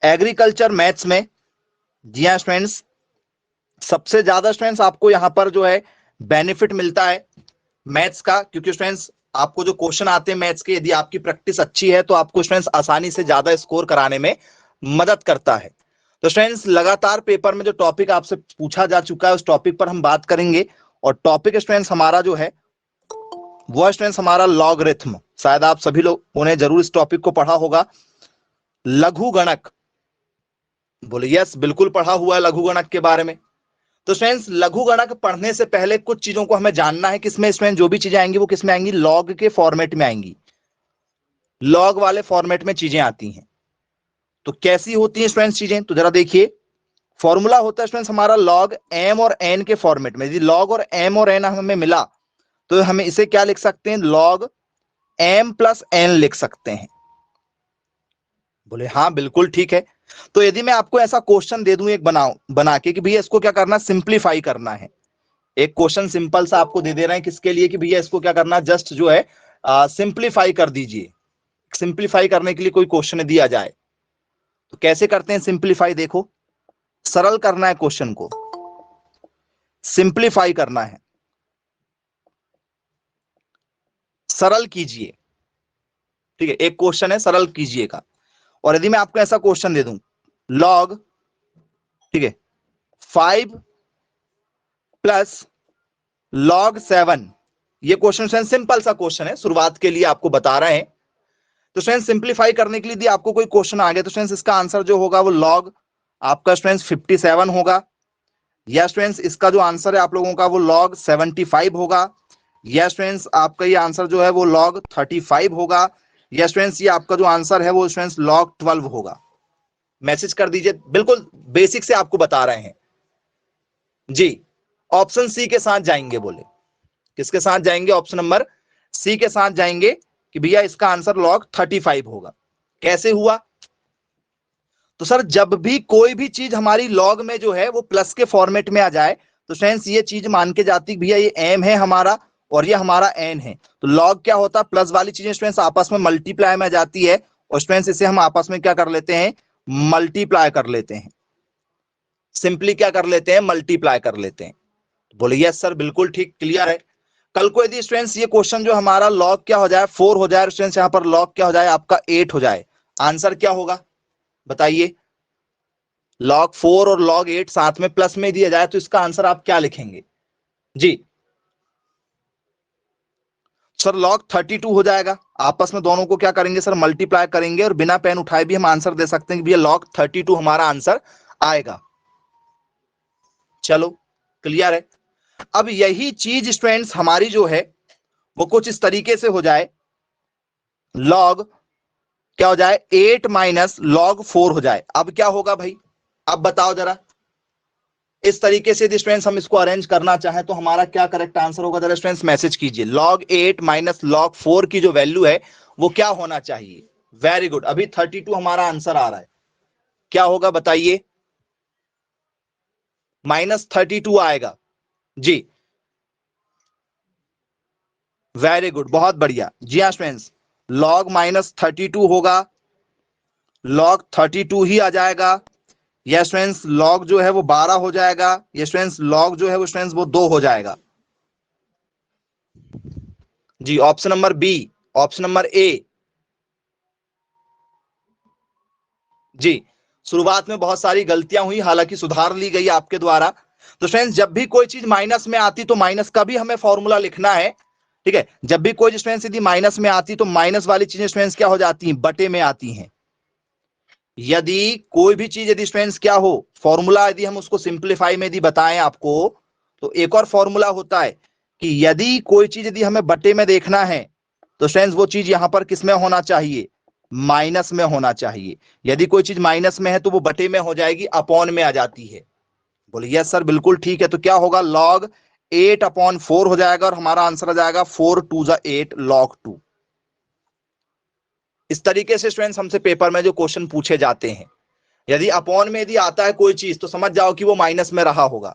Agriculture maths में, जी हाँ students, सबसे ज्यादा स्टूडेंट्स आपको यहां पर जो है बेनिफिट मिलता है मैथ्स का, क्योंकि स्टूडेंट्स आपको जो क्वेश्चन आते हैं मैथ्स के, यदि आपकी प्रैक्टिस अच्छी है तो आपको स्टूडेंट्स आसानी से ज्यादा स्कोर कराने में मदद करता है। तो स्टूडेंट्स लगातार पेपर में जो टॉपिक आपसे पूछा जा चुका है उस टॉपिक पर हम बात करेंगे, और टॉपिक स्टूडेंट्स हमारा जो है वो स्टूडेंट्स हमारा लॉगरिथम। शायद आप सभी लोगों ने जरूर इस टॉपिक को पढ़ा होगा, लघु गणक। बोले यस, बिल्कुल पढ़ा हुआ है लघु गणक के बारे में। तो स्टूडेंट्स लघु गणक पढ़ने से पहले कुछ चीजों को हमें जानना है, किसमें स्टूडेंट जो भी चीजें आएंगी वो किसमें आएंगी, लॉग के फॉर्मेट में आएंगी, लॉग वाले फॉर्मेट में चीजें आती हैं। तो कैसी होती हैं स्टूडेंट्स चीजें, तो जरा देखिए, फॉर्मूला होता है स्टूडेंट्स हमारा लॉग एम और एन के फॉर्मेट में। यदि लॉग और एम और एन हमें मिला तो हमें इसे क्या लिख सकते हैं, लॉग एम प्लस एन लिख सकते हैं। बोले हाँ बिल्कुल ठीक है। तो यदि मैं आपको ऐसा क्वेश्चन दे दूं एक बना के कि भैया इसको क्या करना, सिंप्लीफाई करना है, एक क्वेश्चन सिंपल सा आपको दे रहे हैं किसके लिए कि भैया इसको क्या करना, जस्ट जो है सिंप्लीफाई कर दीजिए। सिंप्लीफाई करने के लिए कोई क्वेश्चन दिया जाए तो कैसे करते हैं सिंप्लीफाई, देखो सरल करना है क्वेश्चन को, सिंप्लीफाई करना है, सरल कीजिए। ठीक है, एक क्वेश्चन है सरल कीजिएगा। और यदि मैं आपको ऐसा क्वेश्चन दे दूं, लॉग, ठीक है, 5 प्लस लॉग 7, ये क्वेश्चन सिंपल सा क्वेश्चन है, शुरुआत के लिए आपको बता रहे हैं। तो स्टूडेंट सिंप्लीफाई करने के लिए यदि आपको कोई क्वेश्चन आ गया तो स्टूडेंट्स इसका आंसर जो होगा वो लॉग आपका स्टूडेंट्स 57 होगा, या स्टूडेंट्स इसका जो आंसर है आप लोगों का वो लॉग 75 होगा, या स्टूडेंट्स आपका ये आंसर जो है वो लॉग 35 होगा, या स्टूडेंट्स ये आपका जो आंसर है वो स्टूडेंट्स लॉग 12 होगा। मैसेज कर दीजिए, बिल्कुल बेसिक से आपको बता रहे हैं जी। ऑप्शन सी के साथ जाएंगे, बोले किसके साथ जाएंगे, ऑप्शन नंबर सी के साथ जाएंगे कि भैया इसका आंसर लॉग 35 होगा। कैसे हुआ, तो सर जब भी कोई भी चीज हमारी लॉग में जो है वो प्लस के फॉर्मेट में आ जाए तो स्टूडेंट्स ये चीज मान के जाती भैया ये एम है हमारा और ये हमारा एन है, तो लॉग क्या होता है, प्लस वाली चीजें स्टूडेंट्स आपस में मल्टीप्लाई में जाती है, और स्टूडेंट्स इसे हम आपस में क्या कर लेते हैं, मल्टीप्लाई कर लेते हैं, सिंपली क्या कर लेते हैं, मल्टीप्लाई कर लेते हैं। बोले यस सर बिल्कुल ठीक, क्लियर है। कल को यदि स्टूडेंट्स ये क्वेश्चन जो हमारा लॉग क्या हो जाए 4 हो जाए, स्टूडेंट्स यहां पर लॉग क्या हो जाए आपका 8 हो जाए, आंसर क्या होगा बताइए, लॉग 4 और लॉग 8 साथ में प्लस में दिया जाए तो इसका आंसर आप क्या लिखेंगे जी, सर लॉग 32 हो जाएगा। आपस में दोनों को क्या करेंगे सर, मल्टीप्लाई करेंगे, और बिना पेन उठाए भी हम आंसर दे सकते हैं कि भैया लॉग 32 हमारा आंसर आएगा। चलो क्लियर है। अब यही चीज स्टूडेंट्स हमारी जो है वो कुछ इस तरीके से हो जाए, लॉग क्या हो जाए 8 माइनस लॉग 4 हो जाए। अब क्या होगा भाई, अब बताओ जरा, इस तरीके से यदि स्टूडेंट्स हम इसको अरेंज करना चाहें तो हमारा क्या करेक्ट आंसर होगा, जरा स्टूडेंट्स मैसेज कीजिए, लॉग 8 माइनस लॉग 4 की जो वैल्यू है वो क्या होना चाहिए। वेरी गुड, अभी 32 हमारा आंसर आ रहा है, क्या होगा बताइए, -32 आएगा जी। वेरी गुड, बहुत बढ़िया जी हाँ स्टूडेंट्स, लॉग -32 होगा, लॉग 32 ही आ जाएगा, या स्टूडेंट्स लॉग जो है वो 12 हो जाएगा, या स्टूडेंट्स लॉग जो है वो स्टूडेंट्स वो 2 हो जाएगा जी। Option number B, option number A जी। शुरुआत में बहुत सारी गलतियां हुई, हालांकि सुधार ली गई आपके द्वारा। तो स्टूडेंट्स जब भी कोई चीज माइनस में आती तो माइनस का भी हमें फॉर्मूला लिखना है, ठीक है। जब भी कोई स्टूडेंट्स यदि माइनस में आती तो माइनस वाली चीजें स्टूडेंट्स क्या हो जाती हैं, बटे में आती हैं। यदि कोई भी चीज यदि स्टूडेंट्स क्या हो, फॉर्मूला यदि हम उसको सिंप्लीफाई में यदि बताएं आपको, तो एक और फॉर्मूला होता है कि यदि कोई चीज यदि हमें बटे में देखना है तो स्टूडेंट्स वो चीज यहां पर किस में होना चाहिए, माइनस में होना चाहिए। यदि कोई चीज माइनस में है तो वो बटे में हो जाएगी, अपॉन में आ जाती है। बोले यस सर बिल्कुल ठीक है, तो क्या होगा, लॉग 8/4 हो जाएगा, और हमारा आंसर आ जाएगा 4 2 8 log 2। इस तरीके से स्टूडेंट्स हमसे पेपर में जो क्वेश्चन पूछे जाते हैं, यदि अपॉन में यदि आता है कोई चीज तो समझ जाओ कि वो माइनस में रहा होगा।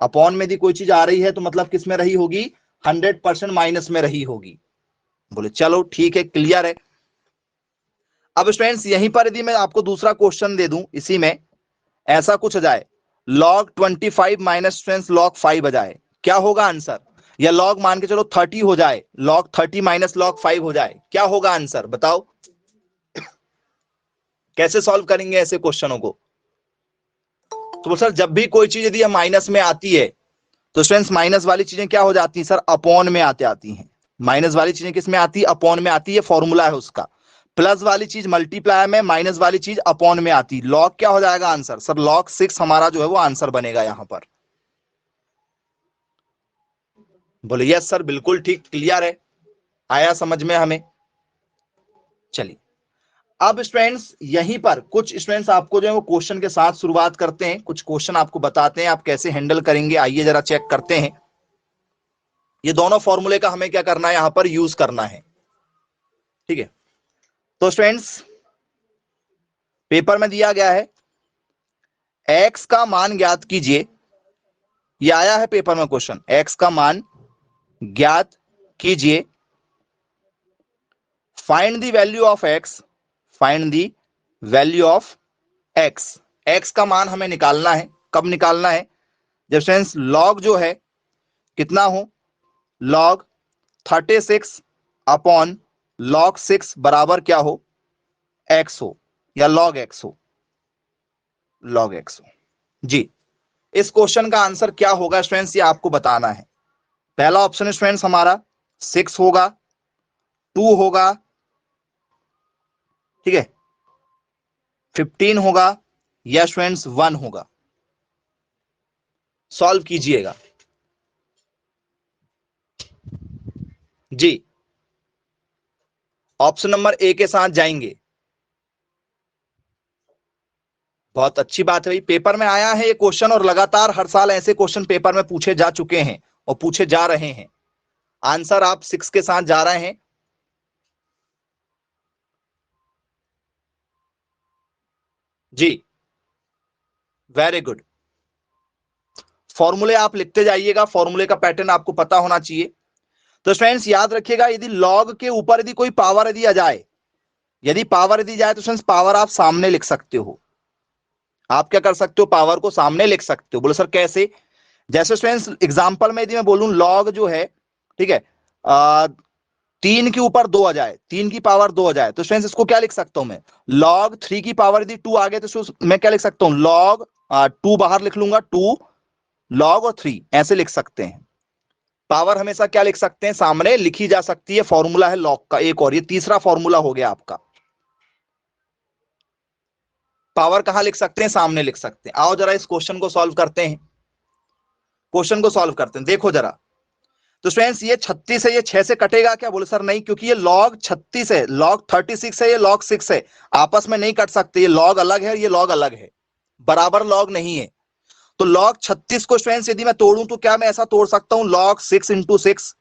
अपॉन में यदि कोई चीज आ रही है तो मतलब किस में रही होगी, 100% माइनस में रही होगी। बोले चलो ठीक है, क्लियर है। अब स्टूडेंट्स यहीं पर यदि मैं आपको दूसरा क्वेश्चन दे दूं, इसी में ऐसा कुछ आ जाए log 25 माइनस स्टूडेंट्स log 5 आ जाए, क्या होगा आंसर? या log मान के चलो 30 हो जाए, log 30 माइनस log 5 हो जाए, क्या होगा आंसर बताओ? कैसे सॉल्व करेंगे ऐसे क्वेश्चनों को? तो सर जब भी कोई चीज यदि माइनस में आती है तो स्टूडेंट्स माइनस वाली चीजें क्या हो जाती हैं सर? अपॉन में आती हैं। माइनस वाली चीजें किस में आती है? अपॉन में आती है, फॉर्मूला है उसका। प्लस वाली चीज मल्टीप्लाई में, माइनस वाली चीज अपॉन में आती। लॉग क्या हो जाएगा आंसर? सर log 6 हमारा जो है वो आंसर बनेगा यहां पर। बोले यस सर, बिल्कुल ठीक, क्लियर है, आया समझ में हमें। चलिए अब स्टूडेंट्स यहीं पर कुछ स्टूडेंट्स आपको जो है वो क्वेश्चन के साथ शुरुआत करते हैं, कुछ क्वेश्चन आपको बताते हैं आप कैसे हैंडल करेंगे। आइए जरा चेक करते हैं। ये दोनों फॉर्मूले का हमें क्या करना है यहां पर? यूज करना है, ठीक है। तो स्टूडेंट्स पेपर में दिया गया है x का मान ज्ञात कीजिए, ये आया है पेपर में क्वेश्चन, x का मान ज्ञात कीजिए, find the value of x, find the value of x। x का मान हमें निकालना है, कब निकालना है? जब स्टूडेंट्स log जो है कितना हो? log 36 अपॉन log 6 बराबर क्या हो? x हो, या log x हो, log x हो। जी, इस क्वेश्चन का आंसर क्या होगा स्टूडेंट्स, ये आपको बताना है। पहला ऑप्शन स्टूडेंट्स हमारा 6 होगा, 2 होगा, ठीक है, 15 होगा, या स्टूडेंट्स 1 होगा। सॉल्व कीजिएगा जी। ऑप्शन नंबर ए के साथ जाएंगे। बहुत अच्छी बात है भाई, पेपर में आया है ये क्वेश्चन, और लगातार हर साल ऐसे क्वेश्चन पेपर में पूछे जा चुके हैं और पूछे जा रहे हैं। आंसर आप 6 के साथ जा रहे हैं। जी, वेरी गुड। फॉर्मूले आप लिखते जाइएगा, फॉर्मूले का पैटर्न आपको पता होना चाहिए। तो स्टूडेंट्स याद रखिएगा, यदि लॉग के ऊपर यदि कोई पावर यदि आ जाए, यदि पावर यदि जाए तो स्टूडेंट्स पावर आप सामने लिख सकते हो। आप क्या कर सकते हो? पावर को सामने लिख सकते हो। बोलो सर कैसे? जैसे स्टूडेंट्स एग्जांपल में यदि मैं बोलूं लॉग जो है, ठीक है, 3 के ऊपर 2 आ जाए, 3 की पावर 2 आ जाए, तो स्टूडेंट्स इसको क्या लिख सकता हूं मैं? लॉग 3 की पावर यदि 2 आ गए तो मैं क्या लिख सकता हूं? लॉग 2 बाहर लिख लूंगा, 2 लॉग और 3 ऐसे लिख सकते हैं। पावर हमेशा क्या लिख सकते हैं? सामने लिखी जा सकती है। फॉर्मूला है लॉग का एक, और ये तीसरा फॉर्मूला हो गया आपका। पावर कहां लिख सकते हैं? सामने लिख सकते हैं। आओ जरा इस क्वेश्चन को सॉल्व करते हैं, क्वेश्चन को सॉल्व करते हैं। देखो जरा, तो स्टूडेंट्स ये 36 है, ये 6 से कटेगा क्या? बोले सर नहीं, क्योंकि ये log 36 है, log 36 है, ये log 6 है, आपस में नहीं कट सकते। ये log अलग है, ये log अलग है, बराबर log नहीं है। तो log 36 को स्टूडेंट्स यदि मैं तोड़ूं तो क्या मैं ऐसा तोड़ सकता हूं? log 6 इंटू 6,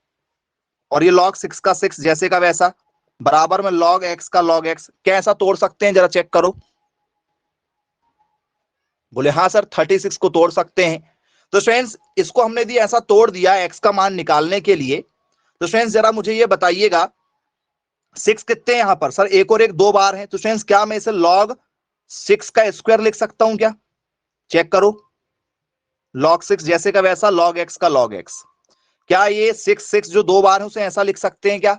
और ये log 6 का 6 जैसे का वैसा, बराबर में log x का log x। क्या ऐसा तोड़ सकते हैं? जरा चेक करो। बोले हाँ सर 36 को तोड़ सकते हैं। तो स्टूडेंट्स इसको हमने यदि ऐसा तोड़ दिया x का मान निकालने के लिए, तो स्टूडेंट्स जरा मुझे ये बताइएगा 6 कितने हैं यहां पर? सर एक और एक 2 बार है, तो स्टूडेंट्स क्या मैं इसे log 6 का स्क्वायर लिख सकता हूं क्या? चेक करो, log 6 जैसे का वैसा, log x का log x। क्या ये 6 जो 2 बार है उसे ऐसा लिख सकते हैं क्या?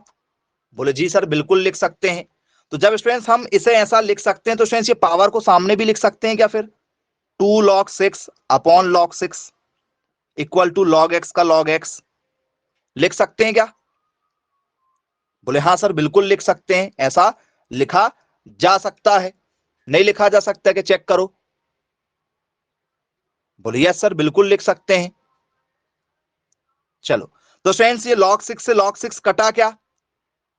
बोले जी सर बिल्कुल लिख सकते हैं। तो जब स्टूडेंट्स हम इसे ऐसा लिख सकते हैं तो स्टूडेंट्स ये पावर को सामने भी लिख सकते हैं क्या फिर? 2 log 6 upon log 6 equal to log x का log x लिख सकते हैं क्या? बोले हाँ सर बिल्कुल लिख सकते हैं, ऐसा लिखा जा सकता है। नहीं लिखा जा सकता कि चेक करो। बोले यस सर बिल्कुल लिख सकते हैं। चलो, तो फ्रेंड्स ये log 6 से log 6 कटा क्या?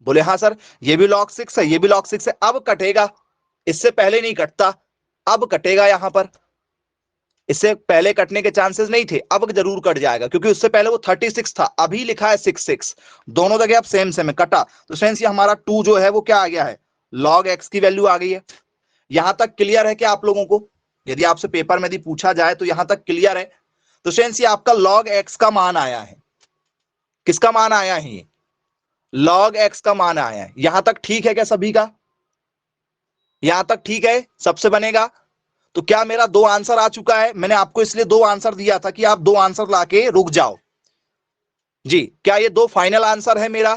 बोले हाँ सर, ये भी log 6 है, ये भी log 6 है। अब कटेगा, इससे पहले नहीं कटता, अब कटेगा। यहां पर इससे पहले कटने के चांसेस नहीं थे, अब जरूर कट जाएगा, क्योंकि उससे पहले वो 36 था, अभी लिखा है 6 दोनों जगह अब सेम सेम है, कटा। तो फ्रेंड्स ये हमारा 2 जो है वो क्या आ गया है? log x की वैल्यू आ गई है। यहां तक क्लियर है क्या आप लोगों को? यदि आपसे पेपर में यदि पूछा जाए तो यहां तक क्लियर है? तो फ्रेंड्स ये आपका log x का मान आया है। किसका मान आया है? ये log x का मान आया है। यहां तक ठीक है क्या सभी का? यहां तक ठीक है, सबसे बनेगा। तो क्या मेरा दो आंसर आ चुका है? मैंने आपको इसलिए दो आंसर दिया था कि आप दो आंसर लाके रुक जाओ जी। क्या ये दो फाइनल आंसर है मेरा?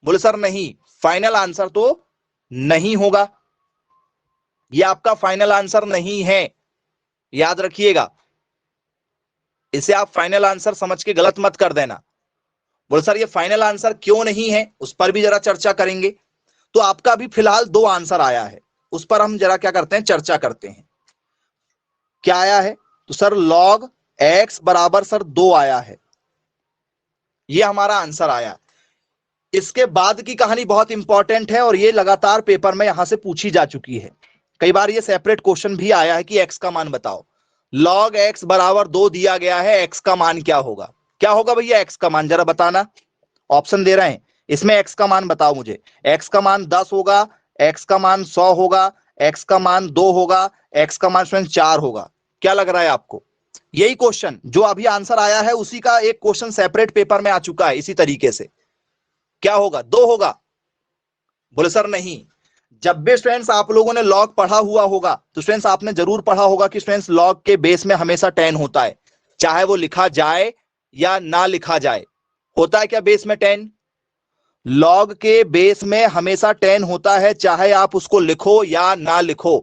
बोले सर नहीं, फाइनल आंसर तो नहीं होगा, ये आपका फाइनल आंसर नहीं है, याद रखिएगा। इसे आप फाइनल आंसर समझ के गलत मत कर देना। बोले सर ये फाइनल आंसर क्यों नहीं है, उस पर भी जरा चर्चा करेंगे। तो आपका अभी फिलहाल दो आंसर आया है, उस पर हम जरा क्या करते हैं, चर्चा करते हैं। क्या आया है? तो सर log x बराबर सर 2 आया है, ये हमारा आंसर आया। इसके बाद की कहानी बहुत इंपॉर्टेंट है और ये लगातार पेपर में यहां से पूछी जा चुकी है। कई बार ये सेपरेट क्वेश्चन भी आया है कि x का मान बताओ। log x बराबर 2 दिया गया है, x का मान क्या होगा? क्या होगा भैया x का मान, जरा बताना। ऑप्शन दे रहे हैं, इसमें x का मान बताओ मुझे। x का मान 10 होगा, x का मान 100 होगा, x का मान 2 होगा, x का मान 4 होगा। क्या लग रहा है आपको? यही क्वेश्चन जो अभी आंसर आया है उसी का एक क्वेश्चन सेपरेट पेपर में आ चुका है इसी तरीके से। क्या होगा? 2 होगा? बोले सर नहीं। जब भी स्टूडेंट्स आप लोगों ने लॉग पढ़ा हुआ होगा तो स्टूडेंट्स आपने जरूर पढ़ा होगा कि स्टूडेंट्स लॉग के बेस में हमेशा 10 होता है, चाहे वो लिखा जाए या ना लिखा जाए। होता है क्या बेस में 10? लॉग के बेस में हमेशा 10 होता है, चाहे आप उसको लिखो या ना लिखो।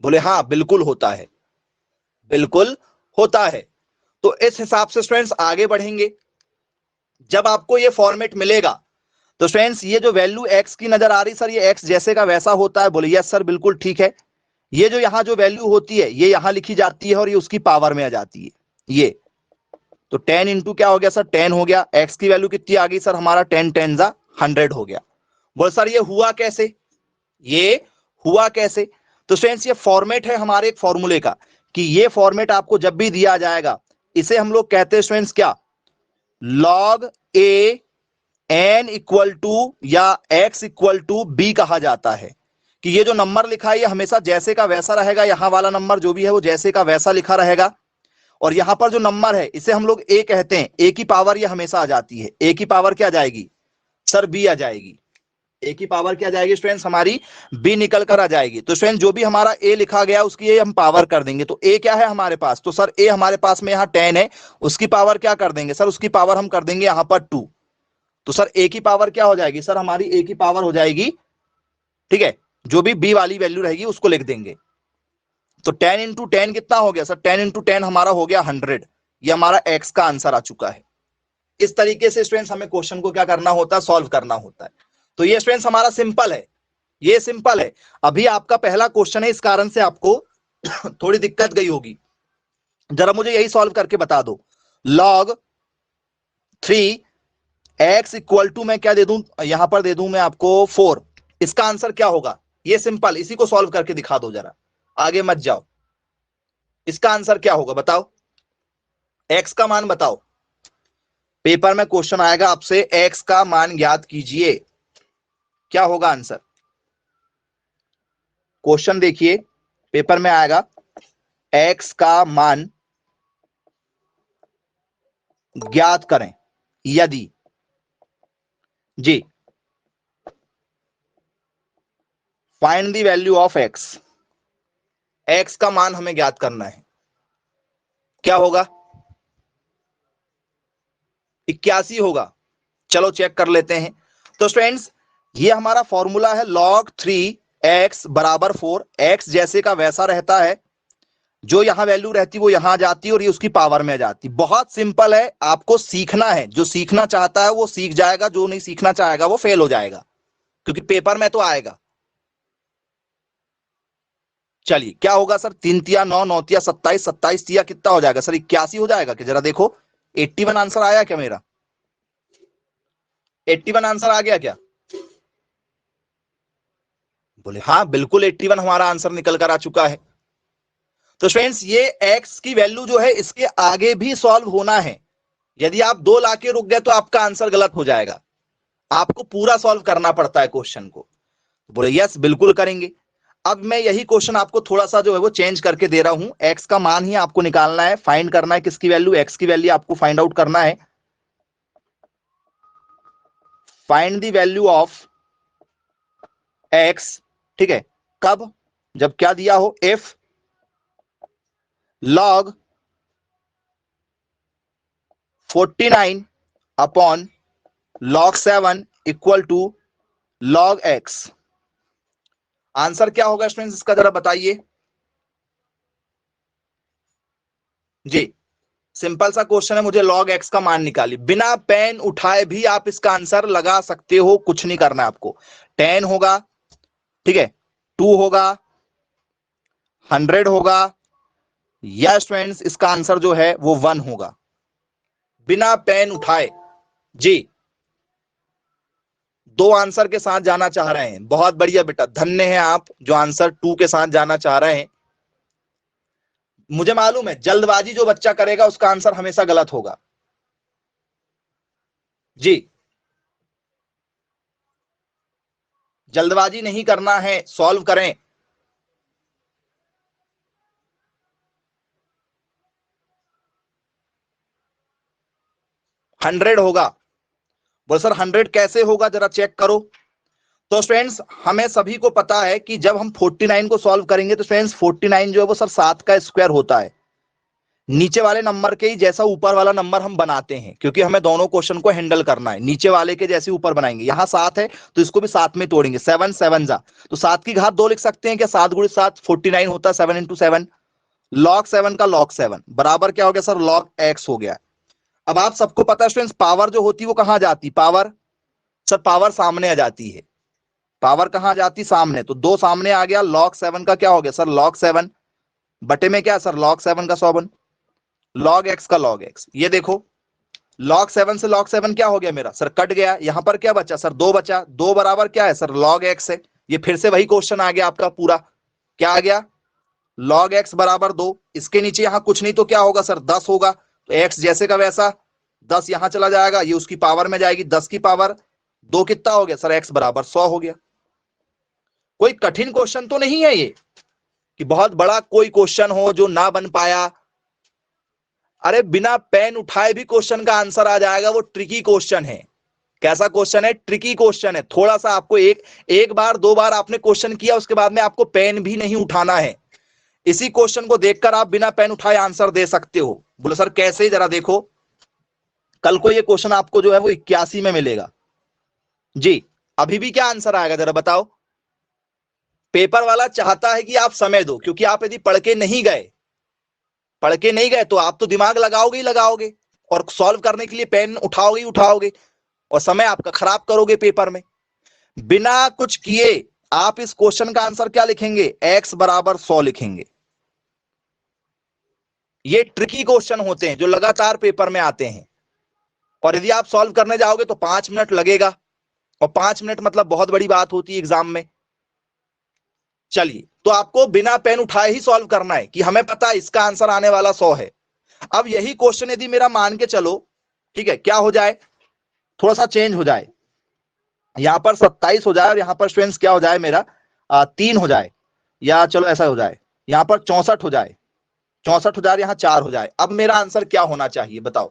बोले हाँ बिल्कुल होता है, बिल्कुल होता है। तो इस हिसाब से स्टूडेंट्स आगे बढ़ेंगे। जब आपको ये फॉर्मेट मिलेगा तो स्टूडेंट्स ये जो वैल्यू x की नजर आ रही, सर ये x जैसे का वैसा होता है। बोले यस सर बिल्कुल ठीक है। ये जो यहां जो वैल्यू होती है ये यहां लिखी जाती है और ये उसकी पावर में आ जाती है ये। तो 10 इंटू क्या हो गया सर? 10 हो गया। x की वैल्यू कितनी आ गई सर? हमारा 10 10 जा 100 हो गया। बोले सर ये हुआ कैसे, ये हुआ कैसे? तो स्टूडेंट्स ये फॉर्मेट है हमारे एक फॉर्मूले का, कि ये फॉर्मेट आपको जब भी दिया जाएगा इसे हम लोग कहते हैं स्टूडेंट्स क्या? log a n equal to या x इक्वल टू b कहा जाता है। कि ये जो नंबर लिखा है ये हमेशा जैसे का वैसा रहेगा, यहां वाला नंबर जो भी है वो जैसे का वैसा लिखा रहेगा। और यहां पर जो नंबर है इसे हम लोग a कहते हैं। a की पावर ये हमेशा आ जाती है। a की पावर क्या आ जाएगी सर? b आ जाएगी। a की पावर क्या आ जाएगी स्टूडेंट्स? हमारी b निकल कर आ जाएगी। तो स्टूडेंट जो भी हमारा a लिखा गया उसकी a हम पावर कर देंगे। तो a क्या है हमारे पास? तो सर a हमारे पास में यहाँ 10 है, उसकी पावर क्या कर देंगे सर? उसकी पावर हम कर देंगे यहाँ पर 2। तो सर a की पावर क्या हो जाएगी सर? हमारी a की पावर हो जाएगी, ठीक है, जो भी b वाली वैल्यू रहेगी उसको लिख देंगे। तो 10 इंटू 10 कितना हो गया सर? 10 इंटू 10 हमारा हो गया 100। ये हमारा x का आंसर आ चुका है। इस तरीके से स्टूडेंट्स हमें क्वेश्चन को क्या करना होता है? सॉल्व करना होता है। तो ये स्टूडेंट्स हमारा सिंपल है, ये सिंपल है। अभी आपका पहला क्वेश्चन है, इस कारण से आपको थोड़ी दिक्कत गई होगी। जरा मुझे यही सॉल्व करके बता दो। log 3x इक्वल टू मैं क्या दे दूं यहां पर? दे दूं मैं आपको 4। इसका आंसर क्या होगा? ये सिंपल, इसी को सॉल्व करके दिखा दो जरा, आगे मत जाओ। इसका आंसर क्या होगा बताओ? x का मान बताओ। पेपर में क्वेश्चन आएगा आपसे, x का मान ज्ञात कीजिए। क्या होगा आंसर? क्वेश्चन देखिए, पेपर में आएगा x का मान ज्ञात करें यदि, जी, find the value of x। x का मान हमें ज्ञात करना है। क्या होगा? 81 होगा। चलो चेक कर लेते हैं। तो स्टूडेंट्स ये हमारा फॉर्मूला है log 3x बराबर 4। x जैसे का वैसा रहता है, जो यहां वैल्यू रहती वो यहां आ जाती है और ये उसकी पावर में आ जाती। बहुत सिंपल है, आपको सीखना है। जो सीखना चाहता है वो सीख जाएगा, जो नहीं सीखना चाहेगा वो फेल हो जाएगा, क्योंकि पेपर में तो आएगा। चलिए क्या होगा सर? 3 तिया 9, 9 तिया 27, 27 तिया कितना हो जाएगा सर? 81 हो जाएगा कि? जरा देखो 81 आंसर आया क्या मेरा? 81 आंसर आ गया क्या? बोले हाँ बिल्कुल 81 हमारा आंसर निकल कर आ चुका है। तो फ्रेंड्स ये x की वैल्यू जो है इसके आगे भी सॉल्व होना है। यदि आप 2 लाके रुक गए तो आपका आंसर गलत हो जाएगा, आपको पूरा सॉल्व करना पड़ता है क्वेश्चन को। बोले यस बिल्कुल करेंगे। अब मैं यही क्वेश्चन आपको थोड़ा सा जो है वो चेंज करके दे रहा हूं। x का मान ही आपको निकालना है, फाइंड करना है किसकी वैल्यू? x की वैल्यू आपको फाइंड आउट करना है। Find the value of X, ठीक है, कब, जब क्या दिया हो, if log 49 upon log 7 equal to log x। Answer क्या होगा स्टूडेंट्स इसका जरा बताइए जी। सिंपल सा क्वेश्चन है, मुझे log x का मान निकालिए। बिना पेन उठाए भी आप इसका आंसर लगा सकते हो, कुछ नहीं करना है आपको। 10 होगा, ठीक है, 2 होगा, 100 होगा, या स्टूडेंट्स इसका आंसर जो है वो 1 होगा, बिना पेन उठाए जी। दो आंसर के साथ जाना चाह रहे हैं, बहुत बढ़िया बेटा, धन्य है आप जो आंसर 2 के साथ जाना चाह रहे हैं। मुझे मालूम है जल्दबाजी जो बच्चा करेगा उसका आंसर हमेशा गलत होगा जी। जल्दबाजी नहीं करना है, सॉल्व करें। हंड्रेड होगा। बोल सर 100 कैसे होगा, जरा चेक करो। तो स्टूडेंट्स हमें सभी को पता है कि जब हम 49 को सॉल्व करेंगे तो स्टूडेंट्स 49 जो है वो सर 7 का स्क्वायर होता है। नीचे वाले नंबर के ही जैसा ऊपर वाला नंबर हम बनाते हैं, क्योंकि हमें दोनों क्वेश्चन को हैंडल करना है। नीचे वाले के जैसे ऊपर बनाएंगे, यहां 7 है तो इसको भी 7 में तोड़ेंगे, 7 7 जा, तो 7 की घात 2 लिख सकते हैं क्या, 7 गुणित 7 49 होता है, 7 इंटू 7, log 7 का log 7 बराबर क्या हो गया सर, log x हो गया। अब आप सबको पता है स्टूडेंट्स पावर जो होती है वो कहां जाती, पावर सर पावर सामने आ जाती है। पावर कहां जाती, सामने, तो 2 सामने आ गया, log 7 का क्या हो गया सर, log 7 बटे में क्या सर, log 7 का 100, log x का log x। ये देखो log 7 से log 7 क्या हो गया मेरा सर, कट गया, यहां पर क्या बचा सर, 2 बचा, 2 बराबर क्या है सर, log x है। ये फिर से वही क्वेश्चन आ गया आपका पूरा, क्या आ गया, log x बराबर 2। इसके नीचे यहां कुछ नहीं तो क्या होगा सर, 10 होगा, तो x जैसे का वैसा 10 यहां चला जाएगा, ये उसकी पावर में जाएगी, 10 की पावर 2 कितना हो गया सर, x बराबर 100 हो गया। कोई कठिन क्वेश्चन तो नहीं है ये कि बहुत बड़ा कोई क्वेश्चन हो जो ना बन पाया। अरे बिना पेन उठाए भी क्वेश्चन का आंसर आ जाएगा, वो ट्रिकी क्वेश्चन है। कैसा क्वेश्चन है, ट्रिकी क्वेश्चन है। थोड़ा सा आपको एक बार 2 बार आपने क्वेश्चन किया, उसके बाद में आपको पेन भी नहीं उठाना है। इसी क्वेश्चन को देखकर आप बिना पेन उठाए आंसर दे सकते हो। बोले सर कैसे, जरा देखो, कल को ये क्वेश्चन आपको जो है वो 81 में मिलेगा जी। अभी भी क्या आंसर आएगा जरा बताओ। पेपर वाला चाहता है कि आप समय दो, क्योंकि आप यदि पढ़ के नहीं गए तो आप तो दिमाग लगाओगे ही लगाओगे, और सॉल्व करने के लिए पेन उठाओगे ही उठाओगे, और समय आपका खराब करोगे पेपर में। बिना कुछ किए आप इस क्वेश्चन का आंसर क्या लिखेंगे, x बराबर 100 लिखेंगे। ये ट्रिकी क्वेश्चन होते हैं जो लगातार पेपर में आते हैं, और यदि आप सॉल्व करने जाओगे तो 5 मिनट लगेगा, और 5 मिनट मतलब बहुत बड़ी बात होती है एग्जाम में। चलिए, तो आपको बिना पेन उठाए ही सॉल्व करना है कि हमें पता है इसका आंसर आने वाला 100 है। अब यही क्वेश्चन यदि मेरा मान के चलो, ठीक है, क्या हो जाए, थोड़ा सा चेंज हो जाए, यहां पर 27 हो जाए, और यहां पर स्टूडेंट्स क्या हो जाए मेरा 3 हो जाए, या चलो ऐसा हो जाए, यहां पर 64 हो जाए, 64 हो जाए, यहां 4 हो जाए। अब मेरा आंसर क्या होना चाहिए बताओ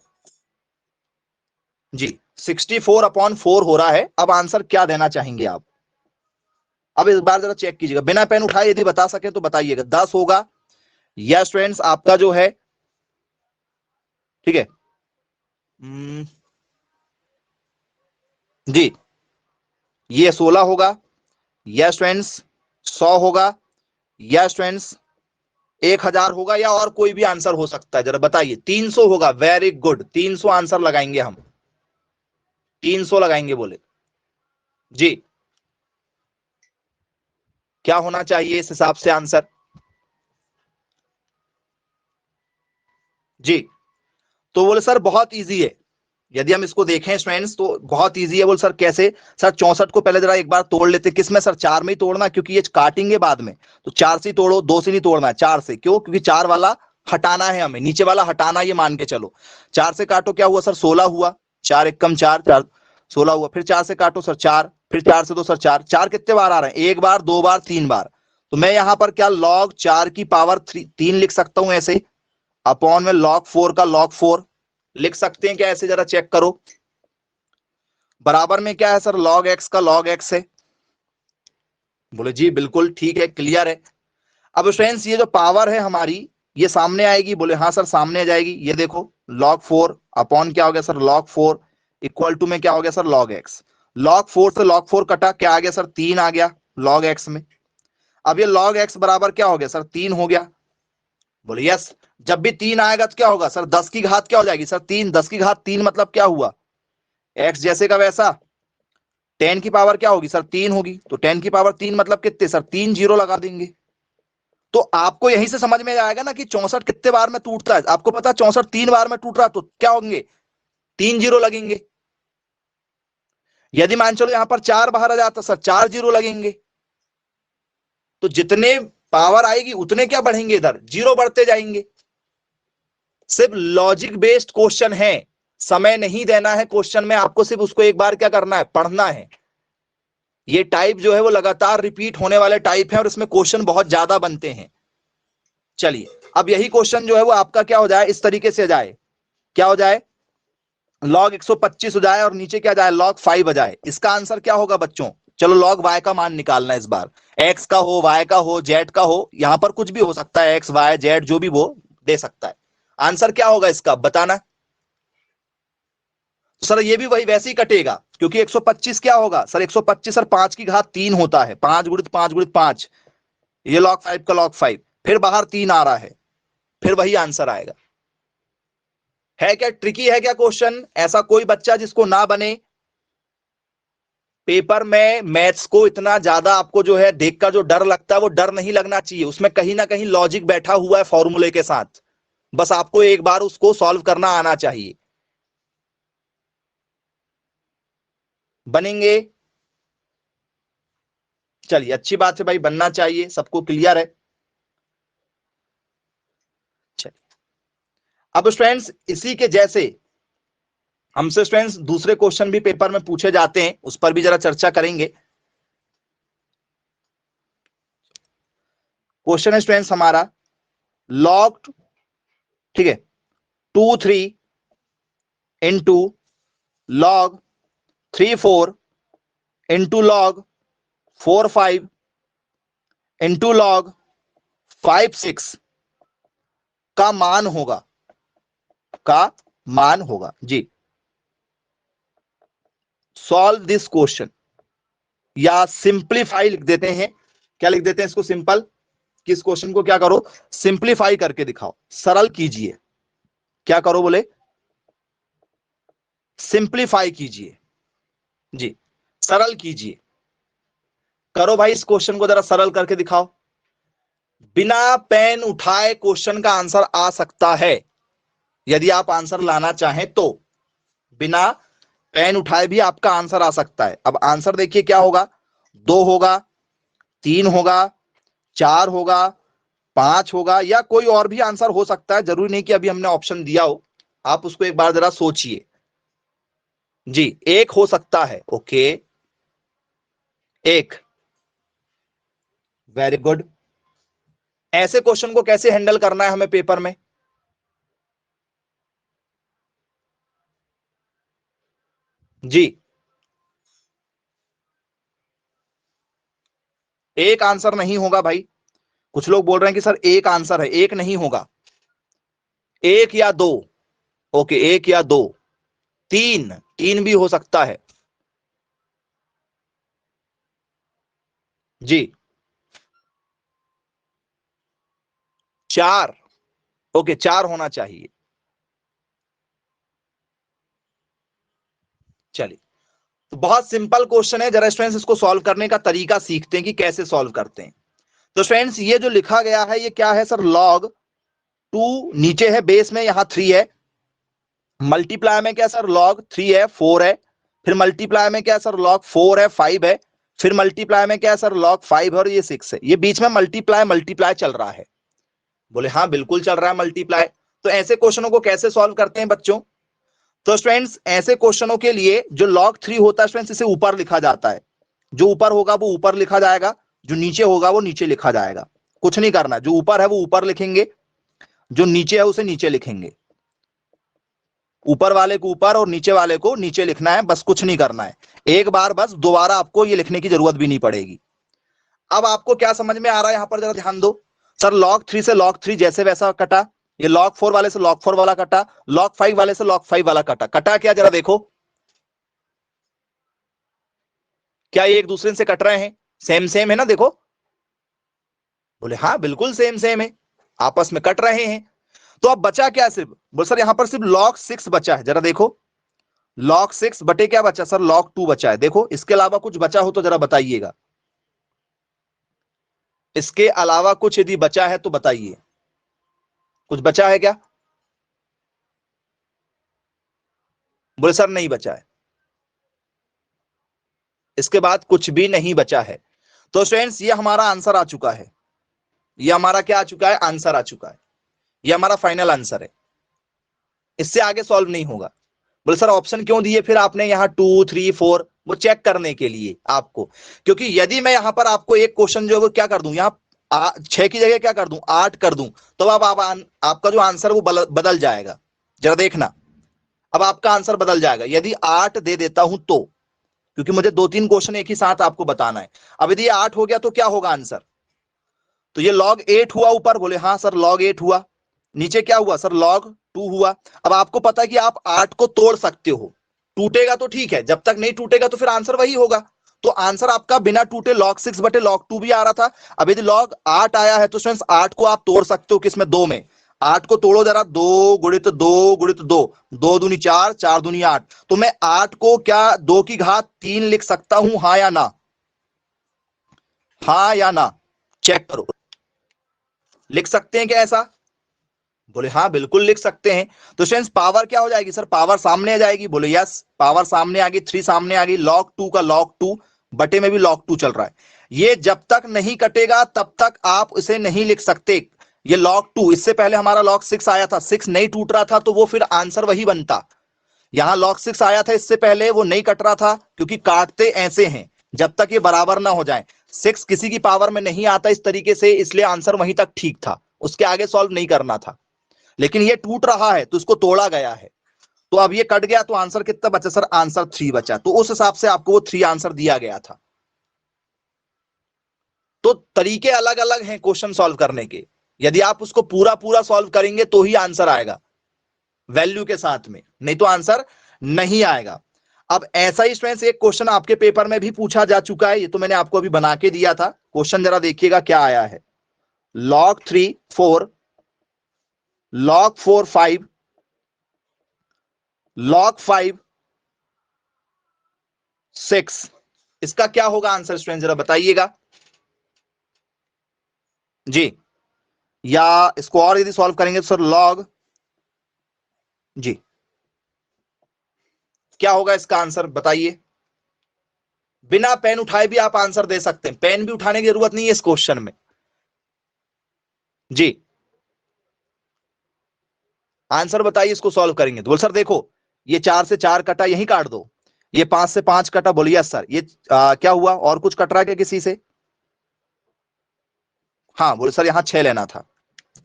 जी। 64/4 हो रहा है, अब आंसर क्या देना चाहेंगे आप। अब इस बार जरा चेक कीजिएगा, बिना पेन उठाए यदि बता सके तो बताइएगा, 10 होगा, या स्टूडेंट्स आपका जो है, ठीक है, जी, ये 16 होगा, या स्टूडेंट्स 100 होगा, या स्टूडेंट्स 1000 होगा, या और कोई भी आंसर हो सकता है, जरा बताइए। 300 होगा, वेरी गुड, 300 आंसर लगाएंगे हम, 300 लगाएंगे बोले जी। क्या होना चाहिए इस हिसाब से आंसर जी। तो बोले सर बहुत इजी है, यदि हम इसको देखें स्टूडेंट्स तो बहुत इजी है। बोल सर कैसे, सर 64 को पहले जरा एक बार तोड़ लेते, किसमें सर, 4 में ही तोड़ना, क्योंकि ये काटेंगे बाद में, तो 4 से तोड़ो, 2 से नहीं तोड़ना है, 4 से। क्यों, क्योंकि 4 वाला हटाना है हमें, नीचे वाला हटाना, ये मान के चलो। 4 से काटो, क्या हुआ सर, 16 हुआ, 4 एक कम 4, 4 16 हुआ, फिर 4 से काटो सर 4, फिर 4 से 2 सर 4, 4 कितने बार आ रहे हैं, एक बार, 2 बार, 3 बार, तो मैं यहां पर क्या log 4 की पावर 3 लिख सकता हूं ऐसे, अपॉन में log 4 का log 4 लिख सकते हैं क्या ऐसे, जरा चेक करो। बराबर में क्या है सर, log x का log x है, बोले जी बिल्कुल ठीक है, क्लियर है। अब फ्रेंड्स ये जो पावर है हमारी ये सामने आएगी, बोले हाँ सर सामने आ जाएगी। ये देखो log 4 अपॉन क्या हो गया सर log 4 इक्वल टू में क्या हो गया सर log x। log 4 से log 4 कटा, क्या आ गया सर 3 आ गया log x में। अब ये log x बराबर क्या हो गया सर 3 हो गया। बोले यस, जब भी 3 आएगा तो क्या होगा सर 10 की घात क्या हो जाएगी सर 3, 10 की घात 3 मतलब क्या हुआ x जैसे का वैसा, 10 की पावर क्या होगी सर 3 होगी, तो 10 की पावर 3 मतलब कितने सर 3 जीरो लगा देंगे। तो आपको यहीं से समझ में आएगा ना कि 64 कितने बार में टूटता है। आपको पता 64 3 बार में टूट रहा, तो क्या होंगे 3 जीरो लगेंगे। यदि मान चलो यहां पर 4 बाहर आ जाता सर 4 जीरो लगेंगे। तो जितने पावर आएगी उतने क्या बढ़ेंगे, इधर जीरो बढ़ते जाएंगे। सिर्फ लॉजिक बेस्ड क्वेश्चन है, समय नहीं देना है क्वेश्चन में, आपको सिर्फ उसको एक बार क्या करना है, पढ़ना है। ये टाइप जो है वो लगातार रिपीट होने वाले टाइप है और इसमें क्वेश्चन बहुत ज्यादा बनते हैं। चलिए अब यही क्वेश्चन जो है वो आपका क्या हो जाए, इस तरीके से जाए, क्या हो जाए log 125 हो जाए और नीचे क्या जाए log 5 हो जाए। इसका आंसर क्या होगा बच्चों, चलो log y का मान निकालना है इस बार, x का हो y का हो z का हो, यहां पर कुछ भी हो सकता है, x y z जो भी वो दे सकता है। आंसर क्या होगा इसका बताना। तो सर ये भी वही वैसे ही कटेगा, क्योंकि 125 क्या होगा सर 125 सर 5 की घात 3 होता है, 5 गुणित 5 गुणित 5, ये log 5 का log 5, फिर बाहर 3 आ रहा है, फिर वही आंसर आएगा। है क्या ट्रिकी है क्या क्वेश्चन, ऐसा कोई बच्चा जिसको ना बने। पेपर में मैथ्स को इतना ज्यादा आपको जो है देखकर जो डर लगता है वो डर नहीं लगना चाहिए, उसमें कहीं ना कहीं लॉजिक बैठा हुआ है फॉर्मूले के साथ, बस आपको एक बार उसको सॉल्व करना आना चाहिए। बनेंगे, चलिए अच्छी बात है भाई, बनना चाहिए, सबको क्लियर है। चलिए अब स्टूडेंट्स इसी के जैसे हमसे स्टूडेंट्स दूसरे क्वेश्चन भी पेपर में पूछे जाते हैं, उस पर भी जरा चर्चा करेंगे। क्वेश्चन है स्टूडेंट्स हमारा लॉग, ठीक है 2 3 into log 3 4 into log 4 5 into log 5 6 का मान होगा, का मान होगा जी। सॉल्व दिस क्वेश्चन, या सिंप्लीफाई लिख देते हैं, क्या लिख देते हैं इसको सिंपल, किस क्वेश्चन को क्या करो सिंप्लीफाई करके दिखाओ, सरल कीजिए। क्या करो बोले सिंप्लीफाई कीजिए जी, सरल कीजिए। करो भाई इस क्वेश्चन को जरा सरल करके दिखाओ। बिना पेन उठाए क्वेश्चन का आंसर आ सकता है, यदि आप आंसर लाना चाहें तो बिना पेन उठाए भी आपका आंसर आ सकता है। अब आंसर देखिए क्या होगा, 2 होगा, 3 होगा, 4 होगा, 5 होगा, या कोई और भी आंसर हो सकता है, जरूरी नहीं कि अभी हमने ऑप्शन दिया हो। आप उसको एक बार जरा सोचिए जी। एक हो सकता है, ओके एक, वेरी गुड। ऐसे क्वेश्चन को कैसे हैंडल करना है हमें पेपर में, जी एक आंसर नहीं होगा भाई। कुछ लोग बोल रहे हैं कि सर एक आंसर है, एक नहीं होगा, एक या दो, ओके एक या दो, तीन, तीन भी हो सकता है जी, चार, ओके चार होना चाहिए। चलिए तो बहुत सिंपल क्वेश्चन है, जरा स्टूडेंट्स इसको सॉल्व करने का तरीका सीखते हैं कि कैसे सॉल्व करते हैं। तो स्टूडेंट्स ये जो लिखा गया है ये क्या है सर, लॉग 2 नीचे है बेस में, यहां 3 है, मल्टीप्लाई में क्या सर लॉग 3 है 4 है, फिर मल्टीप्लाई में क्या सर लॉग 4 है 5 है, फिर मल्टीप्लाई में क्या सर लॉग 5 है और ये 6 है। ये बीच में मल्टीप्लाई मल्टीप्लाई चल रहा है। बोले हाँ बिल्कुल चल रहा है मल्टीप्लाई। तो ऐसे क्वेश्चनों को कैसे सॉल्व करते हैं बच्चों, तो स्टूडेंट्स ऐसे क्वेश्चनों के लिए जो log 3 होता है स्टूडेंट्स इसे ऊपर लिखा जाता है, जो ऊपर होगा वो ऊपर लिखा जाएगा, जो नीचे होगा वो नीचे लिखा जाएगा। कुछ नहीं करना, जो ऊपर है वो ऊपर लिखेंगे, जो नीचे है उसे नीचे लिखेंगे, ऊपर वाले को ऊपर और नीचे वाले को नीचे लिखना है, बस कुछ नहीं करना है। एक बार बस दोबारा आपको ये लिखने की जरूरत भी नहीं पड़ेगी। अब आपको क्या समझ में आ रहा है यहां पर, जरा ध्यान दो। सर log 3 से log 3 जैसे वैसा कटा, ये log 4 वाले से log 4 वाला कटा, log 5 वाले से log 5 वाला कटा। कटा क्या, जरा देखो, क्या ये एक दूसरे से कट रहे हैं? सेम सेम है ना, देखो। बोले हाँ बिल्कुल सेम सेम है, आपस में कट रहे हैं। तो अब बचा क्या सिर्फ? बोले सर यहां पर सिर्फ log 6 बचा है, जरा देखो। log 6 बटे क्या बचा सर? log 2 बचा है। देखो इसके अलावा कुछ बचा हो तो जरा बताइएगा, इसके अलावा कुछ यदि बचा है तो बताइए, कुछ बचा है क्या? बोले सर नहीं बचा है, इसके बाद कुछ भी नहीं बचा है। तो स्टूडेंट्स ये हमारा आंसर आ चुका है, ये हमारा क्या आ चुका है? आंसर आ चुका है, ये हमारा फाइनल आंसर है, इससे आगे सॉल्व नहीं होगा। बोले सर ऑप्शन क्यों दिए फिर आपने यहाँ 2 3 4? वो चेक करने के लिए आपको, क्योंकि यदि मैं यहां पर आपको एक क्वेश्चन जो है वो क्या कर दूं, यहाँ 6 की जगह क्या कर दूं, 8 कर दूं, तो अब आपका जो आंसर वो बदल जाएगा। जरा देखना, अब आपका आंसर बदल जाएगा यदि 8 दे देता हूं तो, क्योंकि मुझे 2-3 क्वेश्चन एक ही साथ आपको बताना है। अब यदि 8 हो गया तो क्या होगा आंसर? तो ये log 8 हुआ ऊपर, बोले हाँ सर log 8 हुआ। नीचे क्या हुआ सर? log 2 हुआ। अब आपको पता है कि आप 8 को तोड़ सकते हो, टूटेगा तो ठीक है, जब तक नहीं टूटेगा तो फिर आंसर वही होगा। तो आंसर आपका बिना टूटे log 6 बटे log 2 भी आ रहा था। अब यदि log 8 आया है तो स्टूडेंट्स 8 को आप तोड़ सकते हो किसमें? 2 में। 8 को तोड़ो जरा, 2 गुणित 2 गुणित 2, 2 दूनी 4, 4 दूनी 8। तो मैं 8 को क्या 2 की घात 3 लिख सकता हूं, हाँ या ना? हाँ या ना? चेक करो, लिख सकते हैं क्या ऐसा? बोले हाँ बिल्कुल लिख सकते हैं। तो स्टूडेंट्स पावर क्या हो जाएगी सर? पावर सामने आ जाएगी। बोले यस, पावर सामने आ गई, 3 सामने आ गई, log 2 का log 2 बटे में भी log 2 चल रहा है। ये जब तक नहीं कटेगा तब तक आप इसे नहीं लिख सकते। ये log 2, इससे पहले हमारा log 6 आया था, 6 नहीं टूट रहा था तो वो फिर आंसर वही बनता। यहां log 6 आया था, इससे पहले वो नहीं कट रहा था, क्योंकि काटते ऐसे हैं जब तक ये बराबर ना हो जाए। 6 किसी की पावर में नहीं आता इस तरीके से, इसलिए आंसर वहीं तक ठीक था, उसके आगे सॉल्व नहीं करना था। लेकिन ये टूट रहा है तो इसको तोड़ा गया है, तो अब ये कट गया तो आंसर कितना बचा सर? आंसर 3 बचा। तो उस हिसाब से आपको वो 3 आंसर दिया गया था। तो तरीके अलग अलग हैं क्वेश्चन सॉल्व करने के, यदि आप उसको पूरा पूरा सॉल्व करेंगे तो ही आंसर आएगा वैल्यू के साथ में, नहीं तो आंसर नहीं आएगा। अब ऐसा ही स्टूडेंट्स एक क्वेश्चन आपके पेपर में भी पूछा जा चुका है, ये तो मैंने आपको अभी बना के दिया था। क्वेश्चन जरा देखिएगा क्या आया है। log 3 4, log 4 5, log 5 6, इसका क्या होगा आंसर स्टूडेंट, जरा बताइएगा जी। या इसको और यदि सॉल्व करेंगे तो सर log जी, क्या होगा इसका आंसर बताइए? बिना पेन उठाए भी आप आंसर दे सकते हैं, पेन भी उठाने की जरूरत नहीं है इस क्वेश्चन में जी। आंसर बताइए, इसको सॉल्व करेंगे तो बोल सर देखो, ये 4 से 4 कटा, यही काट दो। ये 5 से 5 कटा, बोलिए सर ये क्या हुआ, और कुछ कट रहा है क्या किसी से? हाँ बोले सर यहाँ 6 लेना था,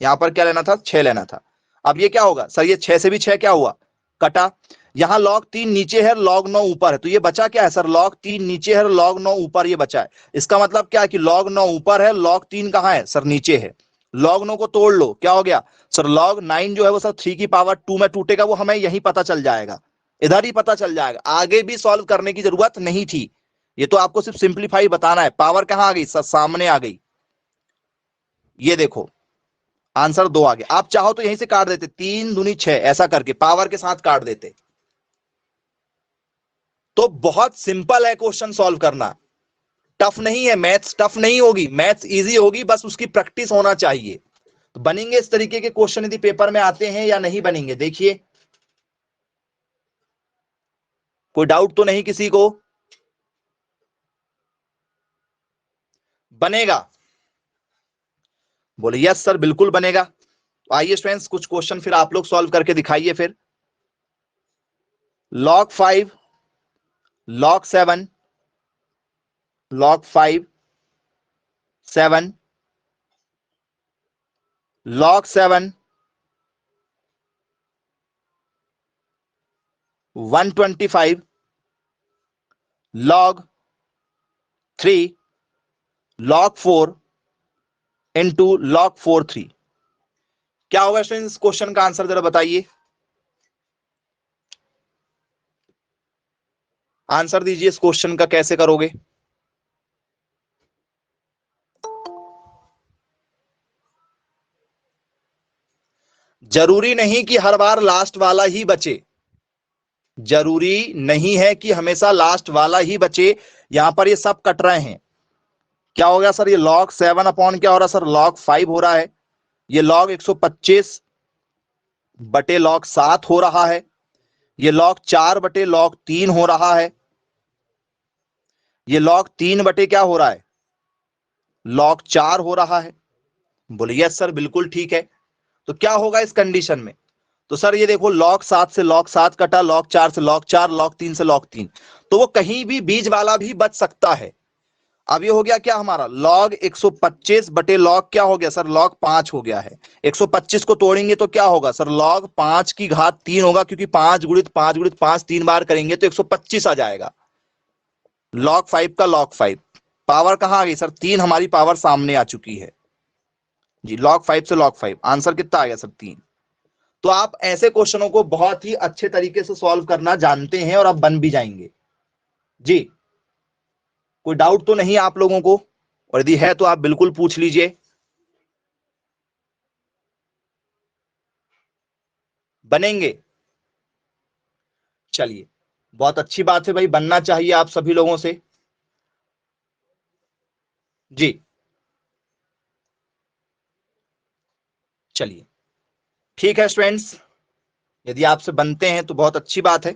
यहां पर क्या लेना था? 6 लेना था। अब ये क्या होगा सर? ये 6 से भी 6 क्या हुआ? कटा। यहां log 3 नीचे है, log 9 ऊपर है, तो ये बचा क्या है सर? log 3 नीचे है, log 9 ऊपर, ये बचा है। इसका मतलब क्या है कि log 9 ऊपर है, log 3 कहां है सर? नीचे है। log 9 को तोड़ लो, क्या हो गया सर? log 9 जो है वो सर 3 की पावर 2 में टूटेगा, वो हमें यही पता चल जाएगा, इधर ही पता चल जाएगा, आगे भी सॉल्व करने की जरूरत नहीं थी। ये तो आपको सिर्फ सिंप्लीफाई बताना है। पावर कहां आ गई सर? सामने आ गई, ये देखो आंसर 2 आ गया। आप चाहो तो यहीं से काट देते, 3 दूनी 6 ऐसा करके पावर के साथ काट देते। तो बहुत सिंपल है क्वेश्चन सॉल्व करना, टफ नहीं है। मैथ्स टफ नहीं होगी, मैथ्स इजी होगी, बस उसकी प्रैक्टिस होना चाहिए। तो बनेंगे इस तरीके के क्वेश्चन यदि पेपर में आते हैं या नहीं बनेंगे, देखिए कोई डाउट तो नहीं किसी को? बनेगा? बोले यस सर बिल्कुल बनेगा। तो आइए स्टूडेंट्स कुछ क्वेश्चन फिर आप लोग सॉल्व करके दिखाइए फिर। log 5, log 7, log 5 7, log 7 125, log 3 log 4 into log 4 3, क्या होगा स्टूडेंट्स? इस क्वेश्चन का आंसर जरा बताइए, आंसर दीजिए इस क्वेश्चन का, कैसे करोगे? जरूरी नहीं कि हर बार लास्ट वाला ही बचे, जरूरी नहीं है कि हमेशा लास्ट वाला ही बचे। यहां पर ये सब कट रहे हैं, क्या हो गया सर? ये log 7 अपॉन क्या हो रहा है सर? log 5 हो रहा है। ये log 125 बटे log 7 हो रहा है। ये log 4 बटे log 3 हो रहा है। ये log 3 बटे क्या हो रहा है? log 4 हो रहा है। बोले यस सर, बिल्कुल ठीक है। तो क्या होगा इस कंडीशन में? तो सर ये देखो, log 7 से log 7 कटा, log 4 से log 4, log 3 से log 3, तो वो कहीं भी बीच वाला भी बच सकता है। अब ये हो गया क्या हमारा? log 125 बटे log क्या हो गया सर? log 5 हो गया है। 125 को तोड़ेंगे तो क्या होगा सर? log 5 की घात 3 होगा, क्योंकि 5 गुणित 5 गुणित 5 3 बार करेंगे तो 125 आ जाएगा। log 5 का log 5 पावर कहां आ गई सर? 3 हमारी पावर सामने आ चुकी है जी। log 5 से log 5 आंसर कितना आ गया सर? 3। तो आप ऐसे क्वेश्चनों को बहुत ही अच्छे तरीके से सॉल्व करना जानते हैं और आप बन भी जाएंगे जी। कोई डाउट तो नहीं आप लोगों को? और यदि है तो आप बिल्कुल पूछ लीजिए। बनेंगे? चलिए, बहुत अच्छी बात है भाई, बनना चाहिए आप सभी लोगों से जी। चलिए ठीक है स्टूडेंट्स, यदि आपसे बनते हैं तो बहुत अच्छी बात है।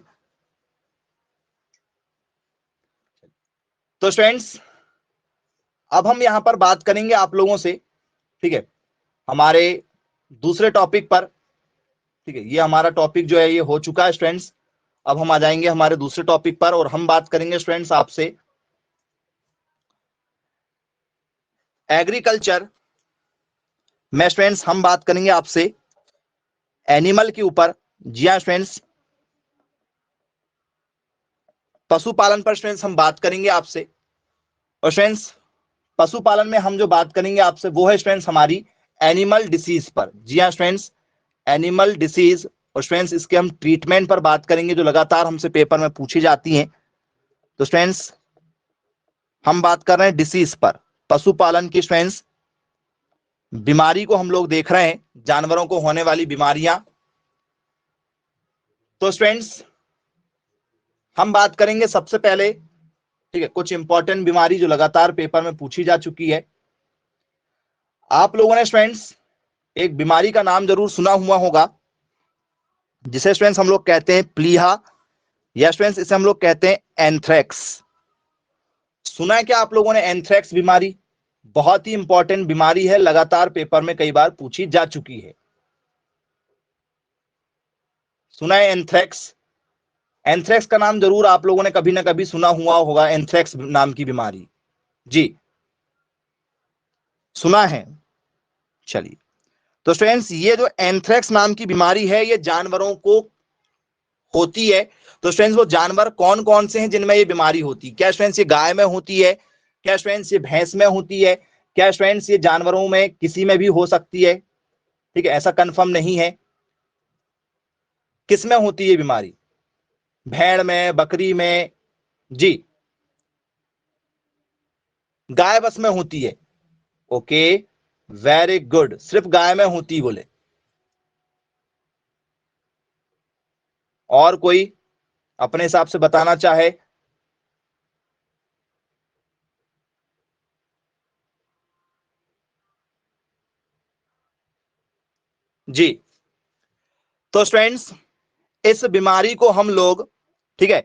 तो स्टूडेंट्स, अब हम यहां पर बात करेंगे आप लोगों से, ठीक है, हमारे दूसरे टॉपिक पर। ठीक है, ये हमारा टॉपिक जो है ये हो चुका है स्टूडेंट्स। अब हम आ जाएंगे हमारे दूसरे टॉपिक पर और हम बात करेंगे स्टूडेंट्स आपसे एग्रीकल्चर में। स्टूडेंट्स हम बात करेंगे आपसे एनिमल के ऊपर। जी हाँ स्टूडेंट्स, पशुपालन पर स्टूडेंट्स हम बात करेंगे आपसे। और स्टूडेंट्स, पशुपालन में हम जो बात करेंगे आपसे वो है स्टूडेंट्स हमारी एनिमल डिसीज पर। जी हाँ स्टूडेंट्स, एनिमल डिसीज। और स्टूडेंट्स इसके हम ट्रीटमेंट पर बात करेंगे जो लगातार हमसे पेपर में पूछी जाती हैं। तो स्टूडेंट्स हम बात कर रहे हैं डिसीज पर, पशुपालन की स्टूडेंट्स बीमारी को हम लोग देख रहे हैं, जानवरों को होने वाली बीमारियां। तो स्टूडेंट्स हम बात करेंगे सबसे पहले, ठीक है, कुछ इंपॉर्टेंट बीमारी जो लगातार पेपर में पूछी जा चुकी है। आप लोगों ने स्टूडेंट्स एक बीमारी का नाम जरूर सुना हुआ होगा, जिसे स्टूडेंट्स हम लोग कहते हैं प्लीहा, या स्टूडेंट्स इसे हम लोग कहते हैं एंथ्रेक्स। सुना है क्या आप लोगों ने एंथ्रेक्स बीमारी? बहुत ही इंपॉर्टेंट बीमारी है, लगातार पेपर में कई बार पूछी जा चुकी है। सुना है एंथ्रेक्स? एंथ्रेक्स का नाम जरूर आप लोगों ने कभी ना कभी सुना हुआ होगा, एंथ्रेक्स नाम की बीमारी जी, सुना है। चलिए, तो स्टूडेंट्स ये जो एंथ्रेक्स नाम की बीमारी है ये जानवरों को होती है। तो स्टूडेंट्स वो जानवर कौन कौन से हैं जिनमें ये बीमारी होती है? क्या स्टूडेंट्स ये गाय में होती है? क्या स्टूडेंट्स ये भैंस में होती है? क्या स्टूडेंट्स ये जानवरों में किसी में भी हो सकती है? ठीक है, ऐसा कंफर्म नहीं है। किस में होती है ये बीमारी? भेड़ में, बकरी में? जी, गाय बस में होती है। ओके, वेरी गुड, सिर्फ गाय में होती बोले। और कोई अपने हिसाब से बताना चाहे? जी, तो स्टूडेंट्स इस बीमारी को हम लोग, ठीक है,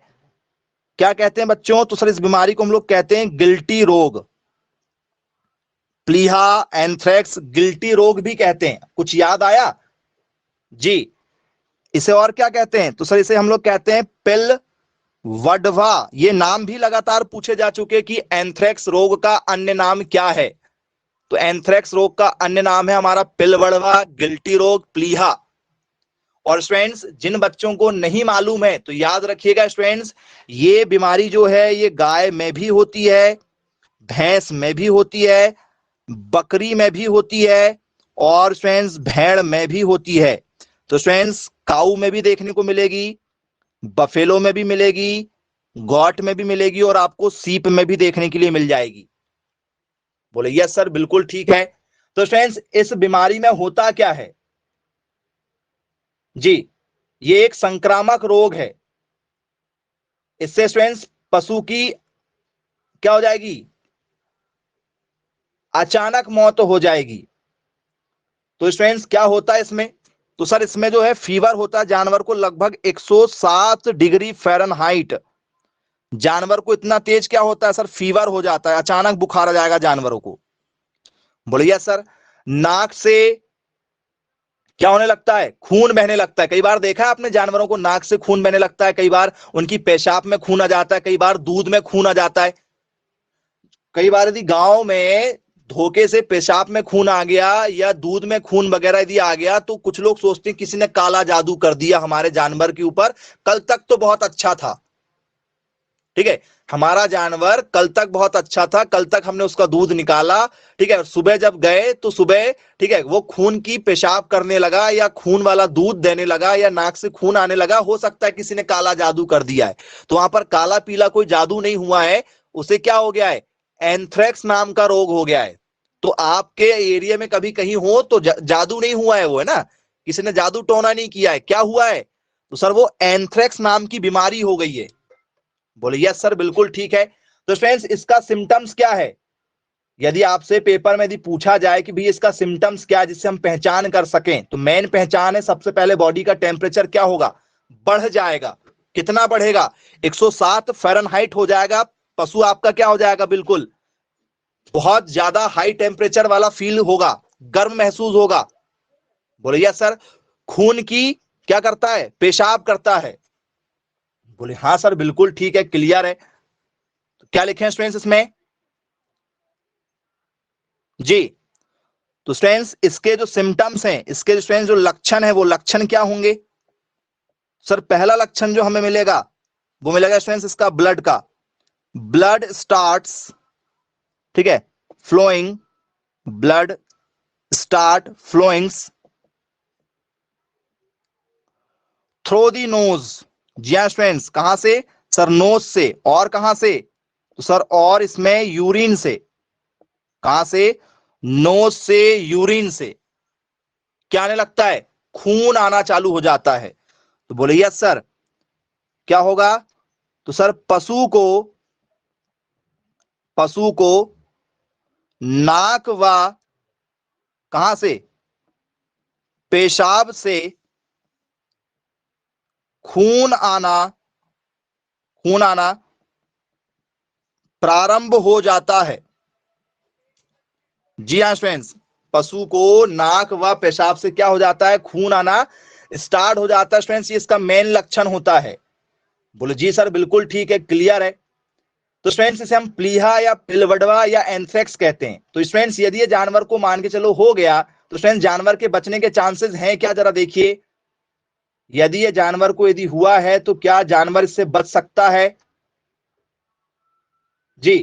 क्या कहते हैं बच्चों? तो सर इस बीमारी को हम लोग कहते हैं गिल्टी रोग। प्लीहा, एंथ्रेक्स, गिल्टी रोग भी कहते हैं। कुछ याद आया जी? इसे और क्या कहते हैं? तो सर इसे हम लोग कहते हैं पिल वडवा। ये नाम भी लगातार पूछे जा चुके कि एंथ्रेक्स रोग का अन्य नाम क्या है। तो एंथ्रेक्स रोग का अन्य नाम है हमारा पिल वडवा, गिल्टी रोग, प्लीहा। और स्टूडेंट्स जिन बच्चों को नहीं मालूम है तो याद रखिएगा स्टूडेंट्स, ये बीमारी जो है ये गाय में भी होती है, भैंस में भी होती है, बकरी में भी होती है, और फ्रेंड्स भेड़ में भी होती है। तो फ्रेंड्स काऊ में भी देखने को मिलेगी, बफेलो में भी मिलेगी, गॉट में भी मिलेगी, और आपको सीप में भी देखने के लिए मिल जाएगी। बोले यस सर बिल्कुल ठीक है। तो फ्रेंड्स इस बीमारी में होता क्या है जी, ये एक संक्रामक रोग है। इससे फ्रेंड्स पशु की क्या हो जाएगी, अचानक मौत हो जाएगी। तो फ्रेंड्स क्या होता है इसमें, तो सर इसमें जो है फीवर होता है जानवर को लगभग 107 डिग्री फ़ारेनहाइट। जानवर को इतना तेज क्या होता है सर, फीवर हो जाता है, अचानक बुखार आ जाएगा जानवरों को। बोलिए सर नाक से क्या होने लगता है, खून बहने लगता है। कई बार देखा है आपने जानवरों को, नाक से खून बहने लगता है, कई बार उनकी पेशाब में खून आ जाता है, कई बार दूध में खून आ जाता है। कई बार यदि गांव में धोखे से पेशाब में खून आ गया या दूध में खून वगैरह यदि आ गया तो कुछ लोग सोचते हैं किसी ने काला जादू कर दिया हमारे जानवर के ऊपर, कल तक तो बहुत अच्छा था। ठीक है, हमारा जानवर कल तक बहुत अच्छा था, कल तक हमने उसका दूध निकाला, ठीक है, सुबह जब गए तो सुबह ठीक है वो खून की पेशाब करने लगा या खून वाला दूध देने लगा या नाक से खून आने लगा, हो सकता है किसी ने काला जादू कर दिया है। तो वहां पर काला पीला कोई जादू नहीं हुआ है, उसे क्या हो गया है, एंथ्रेक्स नाम का रोग हो गया है। तो आपके एरिया में कभी कहीं हो तो जादू नहीं हुआ है वो, है ना, किसी ने जादू टोना नहीं किया है, क्या हुआ है, तो सर वो एंथ्रेक्स नाम की बीमारी हो गई है। बोले यस सर बिल्कुल ठीक है। तो फ्रेंड्स इसका सिम्टम्स क्या है, यदि आपसे पेपर में यदि पूछा जाए कि भाई इसका सिम्टम्स क्या है जिससे हम पहचान कर सकें, तो मेन पहचान है सबसे पहले बॉडी का टेम्परेचर क्या होगा, बढ़ जाएगा। कितना बढ़ेगा, 107 फ़ारेनहाइट हो जाएगा। पशु आपका क्या हो जाएगा, बिल्कुल बहुत ज्यादा हाई टेम्परेचर वाला फील होगा, गर्म महसूस होगा। बोले यस सर खून की क्या करता है, पेशाब करता है। बोले हाँ सर बिल्कुल ठीक है, क्लियर है। तो क्या लिखे स्टूडेंट्स इसमें जी, तो स्टूडेंट्स इसके जो सिम्टम्स हैं, इसके स्टूडेंट्स जो लक्षण है वो लक्षण क्या होंगे। सर पहला लक्षण जो हमें मिलेगा वो मिलेगा स्टूडेंट्स इसका ब्लड का, ब्लड स्टार्ट्स, ठीक है, flowing, blood start flowings through the nose. जी हाँ स्टूडेंट्स, कहां से, सर नोज से, और कहां से, तो सर और इसमें यूरिन से। कहां से, नोज से, यूरिन से क्या आने लगता है, खून आना चालू हो जाता है। तो बोले यस सर, क्या होगा, तो सर पशु को नाक व कहां से, पेशाब से खून आना प्रारंभ हो जाता है। जी हाँ स्टूडेंट्स, पशु को नाक व पेशाब से क्या हो जाता है, खून आना स्टार्ट हो जाता है स्टूडेंट्स, ये इसका मेन लक्षण होता है। बोले जी सर बिल्कुल ठीक है, क्लियर है। तो स्टूडेंट्स इसे हम प्लीहा या पिलवडवा या एंथ्रेक्स कहते हैं। तो स्टूडेंट्स यदि ये जानवर को मान के चलो हो गया, तो स्टूडेंट्स जानवर के बचने के चांसेस हैं क्या, जरा देखिए। यदि ये जानवर को यदि हुआ है तो क्या जानवर इससे बच सकता है जी।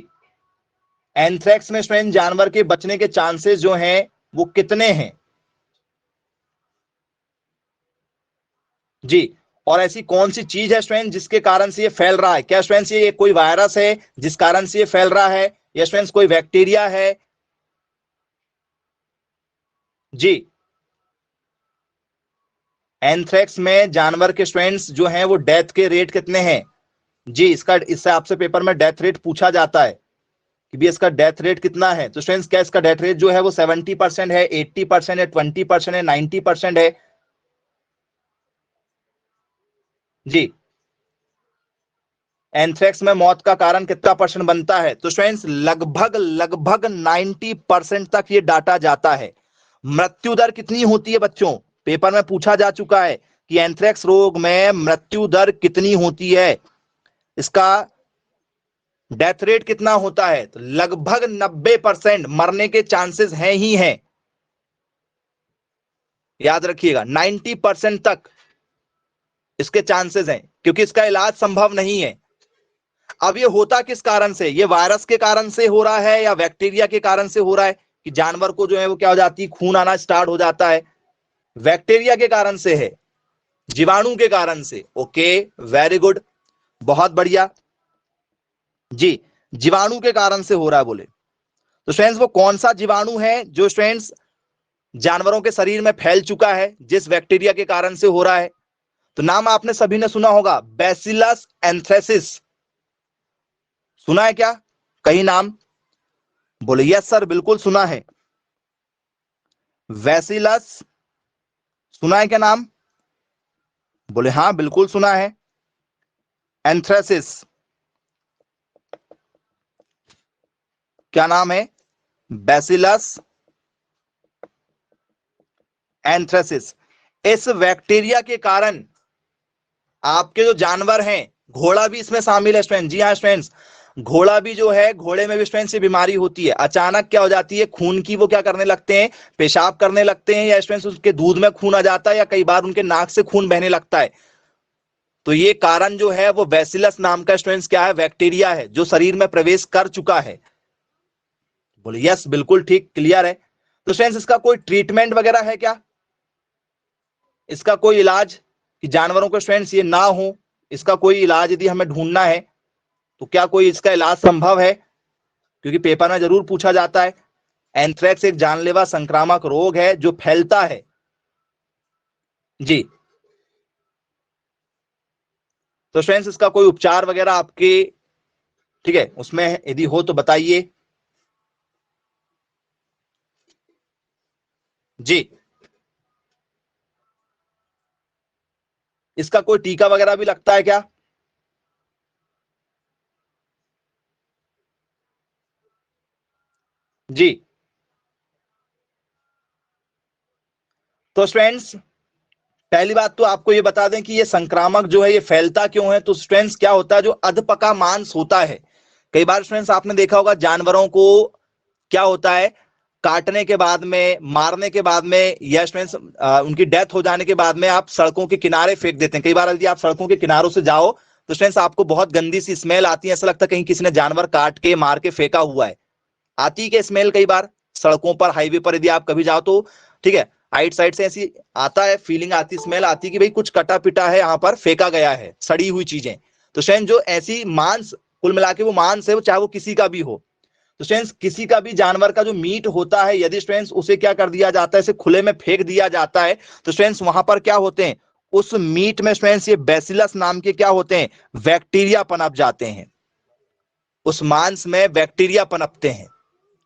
एंथ्रेक्स में स्टूडेंट जानवर के बचने के चांसेस जो हैं वो कितने हैं जी। और ऐसी कौन सी चीज है स्टूडेंट जिसके कारण से ये फैल रहा है, क्या स्टूडेंट्स ये कोई वायरस है जिस कारण से ये फैल रहा है, या स्टूडेंट्स कोई बैक्टीरिया है जी। एंथ्रेक्स में जानवर के स्टूडेंट्स जो हैं वो डेथ के रेट कितने हैं जी, इसका इससे आपसे पेपर में डेथ रेट पूछा जाता है कि भी इसका डेथ रेट कितना है। तो स्टूडेंट्स क्या इसका डेथ रेट जो है वो 70% है, 80% है, 20% है, 90% है जी। एंथ्रेक्स में मौत का कारण कितना परसेंट बनता है, तो स्टूडेंट्स लगभग लगभग 90% तक ये डाटा जाता है। मृत्यु दर कितनी होती है बच्चों, पेपर में पूछा जा चुका है कि एंथ्रेक्स रोग में मृत्यु दर कितनी होती है, इसका डेथ रेट कितना होता है, तो लगभग 90% मरने के चांसेस हैं ही हैं। याद रखिएगा 90% तक इसके चांसेस हैं, क्योंकि इसका इलाज संभव नहीं है। अब ये होता किस कारण से, ये वायरस के कारण से हो रहा है या बैक्टीरिया के कारण से हो रहा है कि जानवर को जो है वो क्या हो जाती है, खून आना स्टार्ट हो जाता है? बैक्टीरिया के कारण से है, जीवाणु के कारण से। ओके, वेरी गुड, बहुत बढ़िया जी, जीवाणु के कारण से हो रहा है बोले। तो स्टूडेंट्स वो कौन सा जीवाणु है जो स्टूडेंट्स जानवरों के शरीर में फैल चुका है, जिस बैक्टीरिया के कारण से हो रहा है? तो नाम आपने सभी ने सुना होगा, बैसिलस एंथ्रेसिस। सुना है क्या कहीं नाम? बोले यस सर, बिल्कुल सुना है। बैसिलस, सुना है क्या नाम? बोले हाँ बिल्कुल सुना है। एंथ्रेसिस, क्या नाम है? Bacillus anthracis. इस बैक्टीरिया के कारण आपके जो जानवर हैं, घोड़ा भी इसमें शामिल है स्टूडेंट। जी हाँ स्टूडेंट्स, घोड़ा भी जो है, घोड़े में भी स्टूडेंट्स ये बीमारी होती है। अचानक क्या हो जाती है, खून की वो क्या करने लगते हैं, पेशाब करने लगते हैं, या स्टूडेंट्स उसके दूध में खून आ जाता है, या कई बार उनके नाक से खून बहने लगता है। तो ये कारण जो है वो बैसिलस नाम का स्टूडेंट्स क्या है, बैक्टीरिया है, जो शरीर में प्रवेश कर चुका है। बोले यस, बिल्कुल ठीक, क्लियर है। तो स्टूडेंट्स इसका कोई ट्रीटमेंट वगैरह है क्या, इसका कोई इलाज, कि जानवरों को स्टूडेंट्स ये ना हो, इसका कोई इलाज यदि हमें ढूंढना है तो क्या कोई इसका इलाज संभव है? क्योंकि पेपर में जरूर पूछा जाता है। एंथ्रेक्स एक जानलेवा संक्रामक रोग है जो फैलता है। जी, तो स्टूडेंट्स इसका कोई उपचार वगैरह आपके, ठीक है, उसमें यदि हो तो बताइए। जी, इसका कोई टीका वगैरह भी लगता है क्या? जी, तो स्टूडेंट्स पहली बात तो आपको ये बता दें कि ये संक्रामक जो है ये फैलता क्यों है। तो स्टूडेंट्स क्या होता है, जो अधपका मांस होता है, कई बार स्टूडेंट्स आपने देखा होगा जानवरों को क्या होता है, काटने के बाद में, मारने के बाद में, या स्टूडेंट्स उनकी डेथ हो जाने के बाद में आप सड़कों के किनारे फेंक देते हैं। कई बार यदि आप सड़कों के किनारों से जाओ तो स्टूडेंट्स आपको बहुत गंदी सी स्मेल आती है, ऐसा लगता है कहीं किसी ने जानवर काट के मार के फेंका हुआ है। आती है क्या स्मेल कई बार सड़कों पर, हाईवे पर यदि आप कभी जाओ तो, ठीक है, आइट साइड से ऐसी आता है, फीलिंग आती, स्मेल आती कि भाई कुछ कटा पिटा है, यहाँ पर फेंका गया है सड़ी हुई चीजें। तो स्टूडेंट जो ऐसी मांस, कुल मिला के वो मांस है, वो चाहे वो किसी का भी हो, तो स्टूडेंट्स किसी का भी जानवर का जो मीट होता है, यदि स्टूडेंट्स उसे क्या कर दिया जाता है, इसे खुले में फेंक दिया जाता है, तो स्टूडेंट्स वहां पर क्या होते हैं, उस मीट में स्टूडेंट्स ये बैसिलस नाम के क्या होते हैं, बैक्टीरिया पनप जाते हैं। उस मांस में बैक्टीरिया पनपते हैं,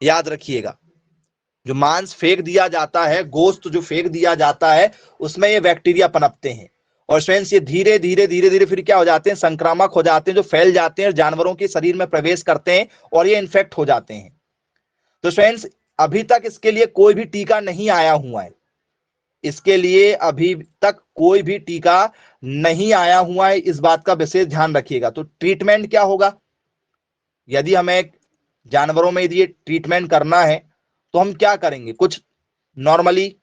याद रखिएगा। जो मांस फेंक दिया जाता है, गोश्त जो फेंक दिया जाता है, उसमें ये बैक्टीरिया पनपते हैं। और स्टूडेंट्स ये धीरे धीरे धीरे धीरे फिर क्या हो जाते हैं, संक्रामक हो जाते हैं, जो फैल जाते हैं, जानवरों के शरीर में प्रवेश करते हैं और ये इन्फेक्ट हो जाते हैं। तो फ्रेंड्स अभी तक इसके लिए कोई भी टीका नहीं आया हुआ है, इसके लिए अभी तक कोई भी टीका नहीं आया हुआ है, इस बात का विशेष ध्यान रखिएगा। तो ट्रीटमेंट क्या होगा, यदि हमें जानवरों में यदि ये ट्रीटमेंट करना है तो हम क्या करेंगे, कुछ नॉर्मली।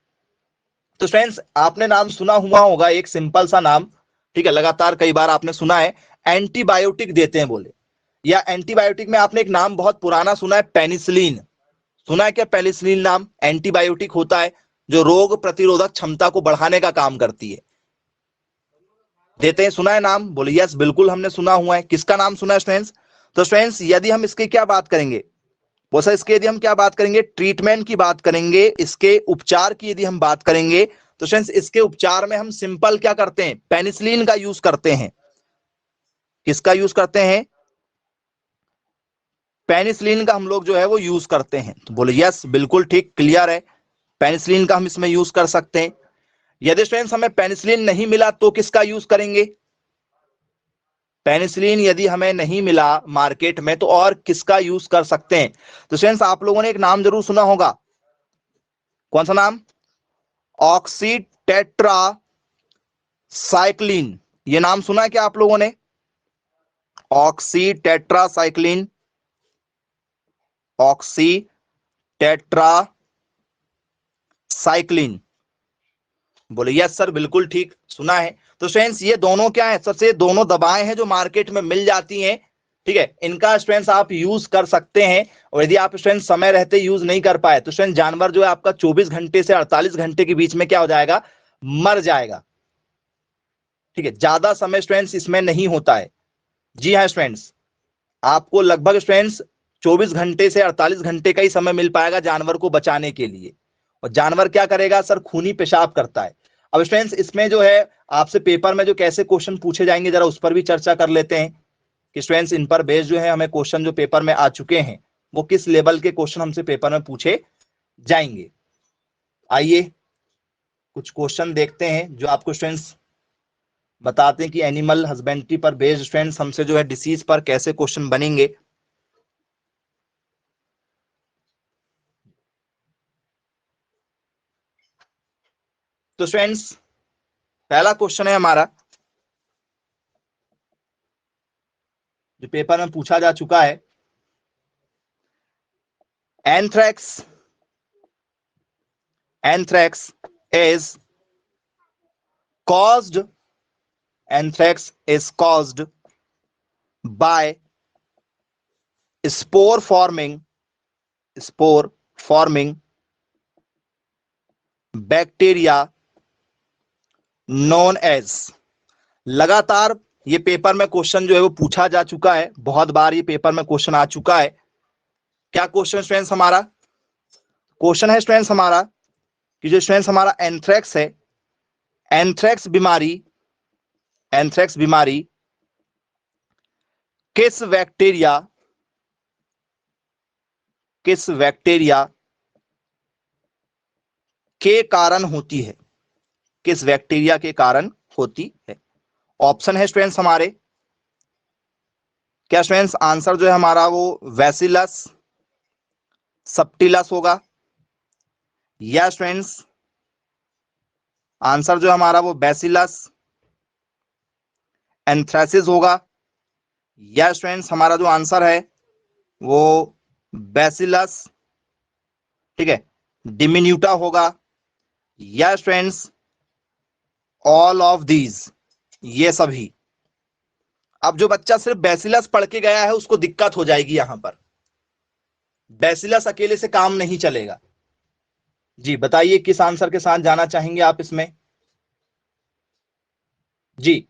तो फ्रेंड्स आपने नाम सुना हुआ होगा एक सिंपल सा नाम, ठीक है, लगातार कई बार आपने सुना है, एंटीबायोटिक देते हैं बोले, या एंटीबायोटिक में आपने एक नाम बहुत पुराना सुना है, पेनिसिलिन। सुना है क्या पेनिसिलिन नाम? एंटीबायोटिक होता है जो रोग प्रतिरोधक क्षमता को बढ़ाने का काम करती है, देते हैं, सुना है नाम? बोले यस, बिल्कुल हमने सुना हुआ है। किसका नाम सुना है स्टूडेंट्स? तो स्टूडेंट्स यदि हम इसकी क्या बात करेंगे, वो सर इसके यदि हम क्या बात करेंगे, ट्रीटमेंट की बात करेंगे, इसके उपचार की यदि हम बात करेंगे, तो स्टूडेंट्स इसके उपचार में हम सिंपल क्या करते हैं, पेनिसिलिन का यूज करते हैं। किसका यूज करते हैं? पेनिसिलिन का हम लोग जो है वो यूज करते हैं। तो बोले यस, बिल्कुल ठीक, क्लियर है, पेनिसिलिन का हम इसमें यूज कर सकते हैं। यदि स्टूडेंट्स हमें पेनिसिलिन नहीं मिला तो किसका यूज करेंगे? पेनिसिलिन यदि हमें नहीं मिला मार्केट में तो और किसका यूज कर सकते हैं? तो स्टूडेंट्स आप लोगों ने एक नाम जरूर सुना होगा, कौन सा नाम? ऑक्सीटेट्रा साइक्लिन। ये नाम सुना है क्या आप लोगों ने? ऑक्सीटेट्रा साइक्लिन, ऑक्सीटेट्रा साइक्लिन। बोले यस सर, बिल्कुल ठीक, सुना है। तो फ्रेंड्स ये दोनों क्या है, सबसे दोनों दवाएं हैं जो मार्केट में मिल जाती हैं, ठीक है, इनका स्टूडेंट्स आप यूज कर सकते हैं। और यदि आप स्टूडेंट समय रहते यूज नहीं कर पाए तो स्टूडेंट जानवर जो है आपका 24 घंटे से 48 घंटे के बीच में क्या हो जाएगा, मर जाएगा। ठीक है, ज्यादा समय स्टूडेंट्स इसमें नहीं होता है। जी हाँ स्टूडेंट्स, आपको लगभग स्टूडेंट्स 24 घंटे से 48 घंटे का ही समय मिल पाएगा जानवर को बचाने के लिए। और जानवर क्या करेगा सर, खूनी पेशाब करता है। अब स्टूडेंट्स इसमें जो है आपसे पेपर में जो कैसे क्वेश्चन पूछे जाएंगे जरा उस पर भी चर्चा कर लेते हैं कि स्टूडेंट्स इन पर बेस्ड जो है हमें क्वेश्चन जो पेपर में आ चुके हैं वो किस लेवल के क्वेश्चन हमसे पेपर में पूछे जाएंगे। आइए कुछ क्वेश्चन देखते हैं जो आपको स्टूडेंट्स बताते हैं कि एनिमल हस्बेंड्री पर बेस्ड स्टूडेंट्स हमसे जो है डिसीज पर कैसे क्वेश्चन बनेंगे। तो स्टूडेंट्स पहला क्वेश्चन है हमारा जो पेपर में पूछा जा चुका है, anthrax is caused anthrax is caused by spore forming bacteria known as। लगातार ये पेपर में क्वेश्चन जो है वो पूछा जा चुका है, बहुत बार ये पेपर में क्वेश्चन आ चुका है। क्या क्वेश्चन स्टूडेंट्स हमारा, क्वेश्चन है स्टूडेंट्स हमारा कि जो स्टूडेंट्स हमारा एंथ्रैक्स है, एंथ्रैक्स बीमारी किस बैक्टीरिया के कारण होती है, किस बैक्टीरिया के कारण होती है। ऑप्शन है स्टूडेंट्स हमारे, क्या स्टूडेंट्स आंसर जो है हमारा वो बैसिलस सबटिलस होगा, या स्टूडेंट्स आंसर जो हमारा वो बैसिलस एंथ्रेसिस होगा, या स्टूडेंट्स हमारा जो आंसर है वो बैसिलस, ठीक है, डिमिन्यूटा होगा, या स्टूडेंट्स ऑल ऑफ दीज, ये सभी। अब जो बच्चा सिर्फ बैसिलस पढ़ के गया है उसको दिक्कत हो जाएगी, यहां पर बैसिलस अकेले से काम नहीं चलेगा। जी बताइए किस आंसर के साथ जाना चाहेंगे आप इसमें। जी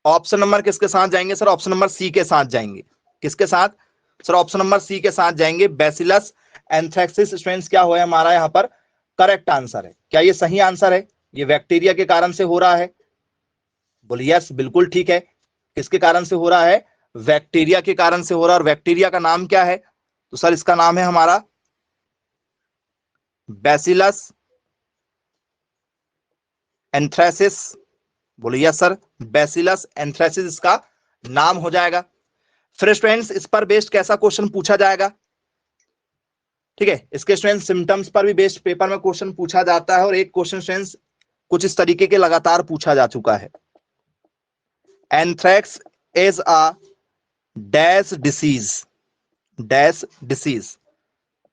ऑप्शन नंबर किसके साथ जाएंगे सर, ऑप्शन नंबर सी के साथ जाएंगे। किसके साथ सर, ऑप्शन नंबर सी के साथ जाएंगे, बैसिलस एंथ्रेक्सिस स्ट्रेन्स क्या हुआ है हमारा यहाँ पर करेक्ट आंसर है। क्या ये सही आंसर है, ये बैक्टीरिया के कारण से हो रहा है, बोलिए यस बिल्कुल ठीक है। किसके कारण से हो रहा है, बैक्टीरिया के कारण से हो रहा है। और बैक्टीरिया का नाम क्या है, तो सर इसका नाम है हमारा बैसिलस एंथ्रेसिस, बोलिए यस सर, बैसिलस एंथ्रेसिस इसका नाम हो जाएगा। फिर स्टूडेंट्स इस पर बेस्ड कैसा क्वेश्चन पूछा जाएगा, ठीक है, इसके स्टूडेंट्स सिम्टम्स पर भी बेस्ड पेपर में क्वेश्चन पूछा जाता है। और एक क्वेश्चन स्टूडेंट्स कुछ इस तरीके के लगातार पूछा जा चुका है, anthrax is a dash disease.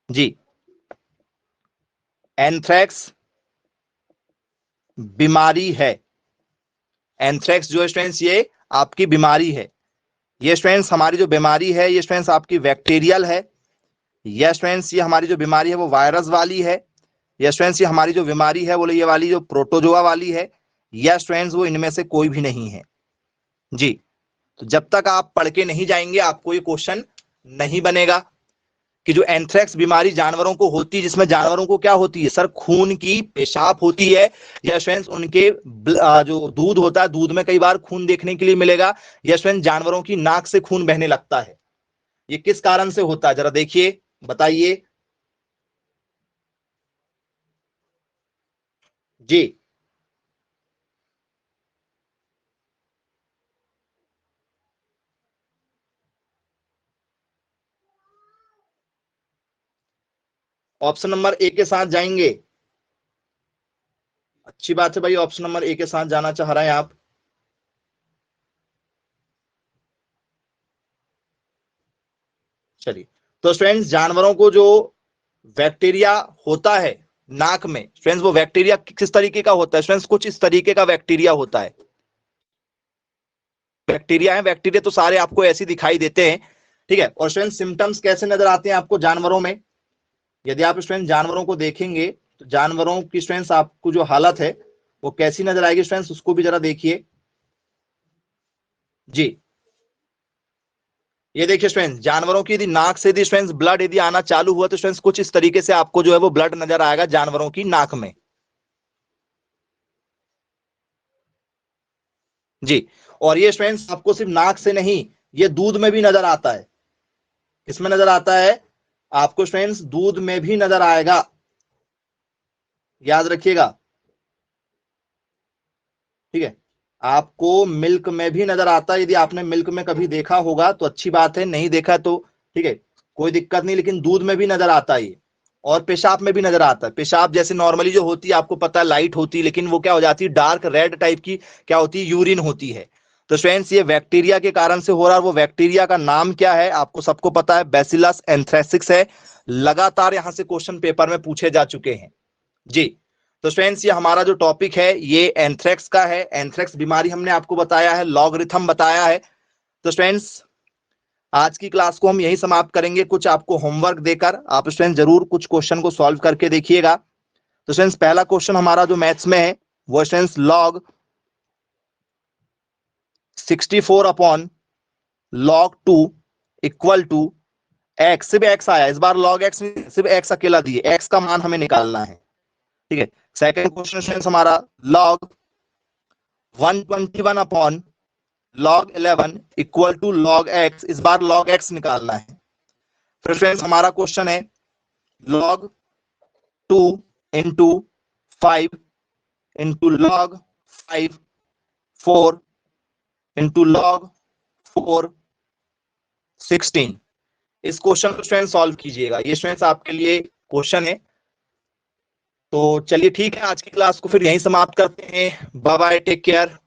जी एंथ्रैक्स बीमारी है, एंथ्रैक्स जो स्टूडेंट्स ये आपकी बीमारी है। ये स्टूडेंट्स हमारी जो बीमारी है ये स्टूडेंट्स आपकी बैक्टीरियल है, या स्टूडेंट्स ये हमारी जो बीमारी है वो वायरस वाली है, या स्टूडेंट्स ये हमारी जो बीमारी है बोले ये वाली जो प्रोटोजोआ वाली है, या स्टूडेंट्स वो इनमें से कोई भी नहीं है। जी तो जब तक आप पढ़ के नहीं जाएंगे आपको ये क्वेश्चन नहीं बनेगा कि जो एंथ्रैक्स बीमारी जानवरों को होती है, जिसमें जानवरों को क्या होती है सर, खून की पेशाब होती है, या स्टूडेंट्स उनके जो दूध होता है दूध में कई बार खून देखने के लिए मिलेगा, या स्टूडेंट जानवरों की नाक से खून बहने लगता है। ये किस कारण से होता है जरा देखिए बताइए। जी ऑप्शन नंबर ए के साथ जाएंगे, अच्छी बात है भाई, ऑप्शन नंबर ए के साथ जाना चाह रहे हैं आप। चलिए तो स्टूडेंट्स जानवरों को जो बैक्टीरिया होता है नाक में स्टूडेंट्स वो बैक्टीरिया किस तरीके का होता है स्टूडेंट्स, कुछ इस तरीके का बैक्टीरिया होता है। बैक्टीरिया है, बैक्टीरिया तो सारे आपको ऐसे दिखाई देते हैं, ठीक है। और स्टूडेंट सिम्टम्स कैसे नजर आते हैं आपको जानवरों में? यदि आप स्टूडेंट जानवरों को देखेंगे तो जानवरों की स्टूडेंट्स आपको जो हालत है वो कैसी नजर आएगी स्टूडेंट्स, उसको भी जरा देखिए जी। ये देखिए स्टूडेंट्स, जानवरों की यदि नाक से यदि स्टूडेंट्स ब्लड यदि आना चालू हुआ तो स्टूडेंट्स कुछ इस तरीके से आपको जो है वो ब्लड नजर आएगा जानवरों की नाक में जी। और ये स्टूडेंट्स आपको सिर्फ नाक से नहीं, ये दूध में भी नजर आता है। किसमें नजर आता है आपको स्टूडेंट्स? दूध में भी नजर आएगा, याद रखिएगा, ठीक है। आपको मिल्क में भी नजर आता है, यदि आपने मिल्क में कभी देखा होगा तो अच्छी बात है, नहीं देखा तो ठीक है कोई दिक्कत नहीं, लेकिन दूध में भी नजर आता है ये। और पेशाब में भी नजर आता है। पेशाब जैसे नॉर्मली जो होती है आपको पता है लाइट होती है, लेकिन वो क्या हो जाती है डार्क रेड टाइप की क्या होती है, यूरिन होती है। तो स्टूडेंट्स ये बैक्टीरिया के कारण से हो रहा है, वो बैक्टीरिया का नाम क्या है आपको सबको पता है, बैसिलस एंथ्रेसिस है। लगातार यहां से क्वेश्चन पेपर में पूछे जा चुके हैं जी। तो स्टूडेंट्स ये हमारा जो टॉपिक है ये एंथ्रेक्स का है। एंथ्रेक्स बीमारी हमने आपको बताया है, लॉगरिथम बताया है। तो स्टूडेंट्स आज की क्लास को हम यही समाप्त करेंगे, कुछ आपको होमवर्क देकर आप स्टूडेंट जरूर कुछ क्वेश्चन को सॉल्व करके देखिएगा। तो स्टूडेंट्स पहला क्वेश्चन हमारा जो मैथ्स में है वो students log 64 upon log 2 equal to X, सिर्फ एक्स आया इस बार, log x सिर्फ एक्स अकेला दिए, एक्स का मान हमें निकालना है, ठीक है। सेकंड क्वेश्चन स्टूडेंट्स हमारा log 121 upon log 11 equal to log x, इस बार log x निकालना है। फिर फ्रेंड्स हमारा क्वेश्चन है log 2 into 5 into log 5 4 into log 4 16। इस क्वेश्चन को स्टूडेंट सॉल्व कीजिएगा, ये स्टूडेंट्स आपके लिए क्वेश्चन है। तो चलिए ठीक है, आज की क्लास को फिर यहीं समाप्त करते हैं। Bye bye, take care.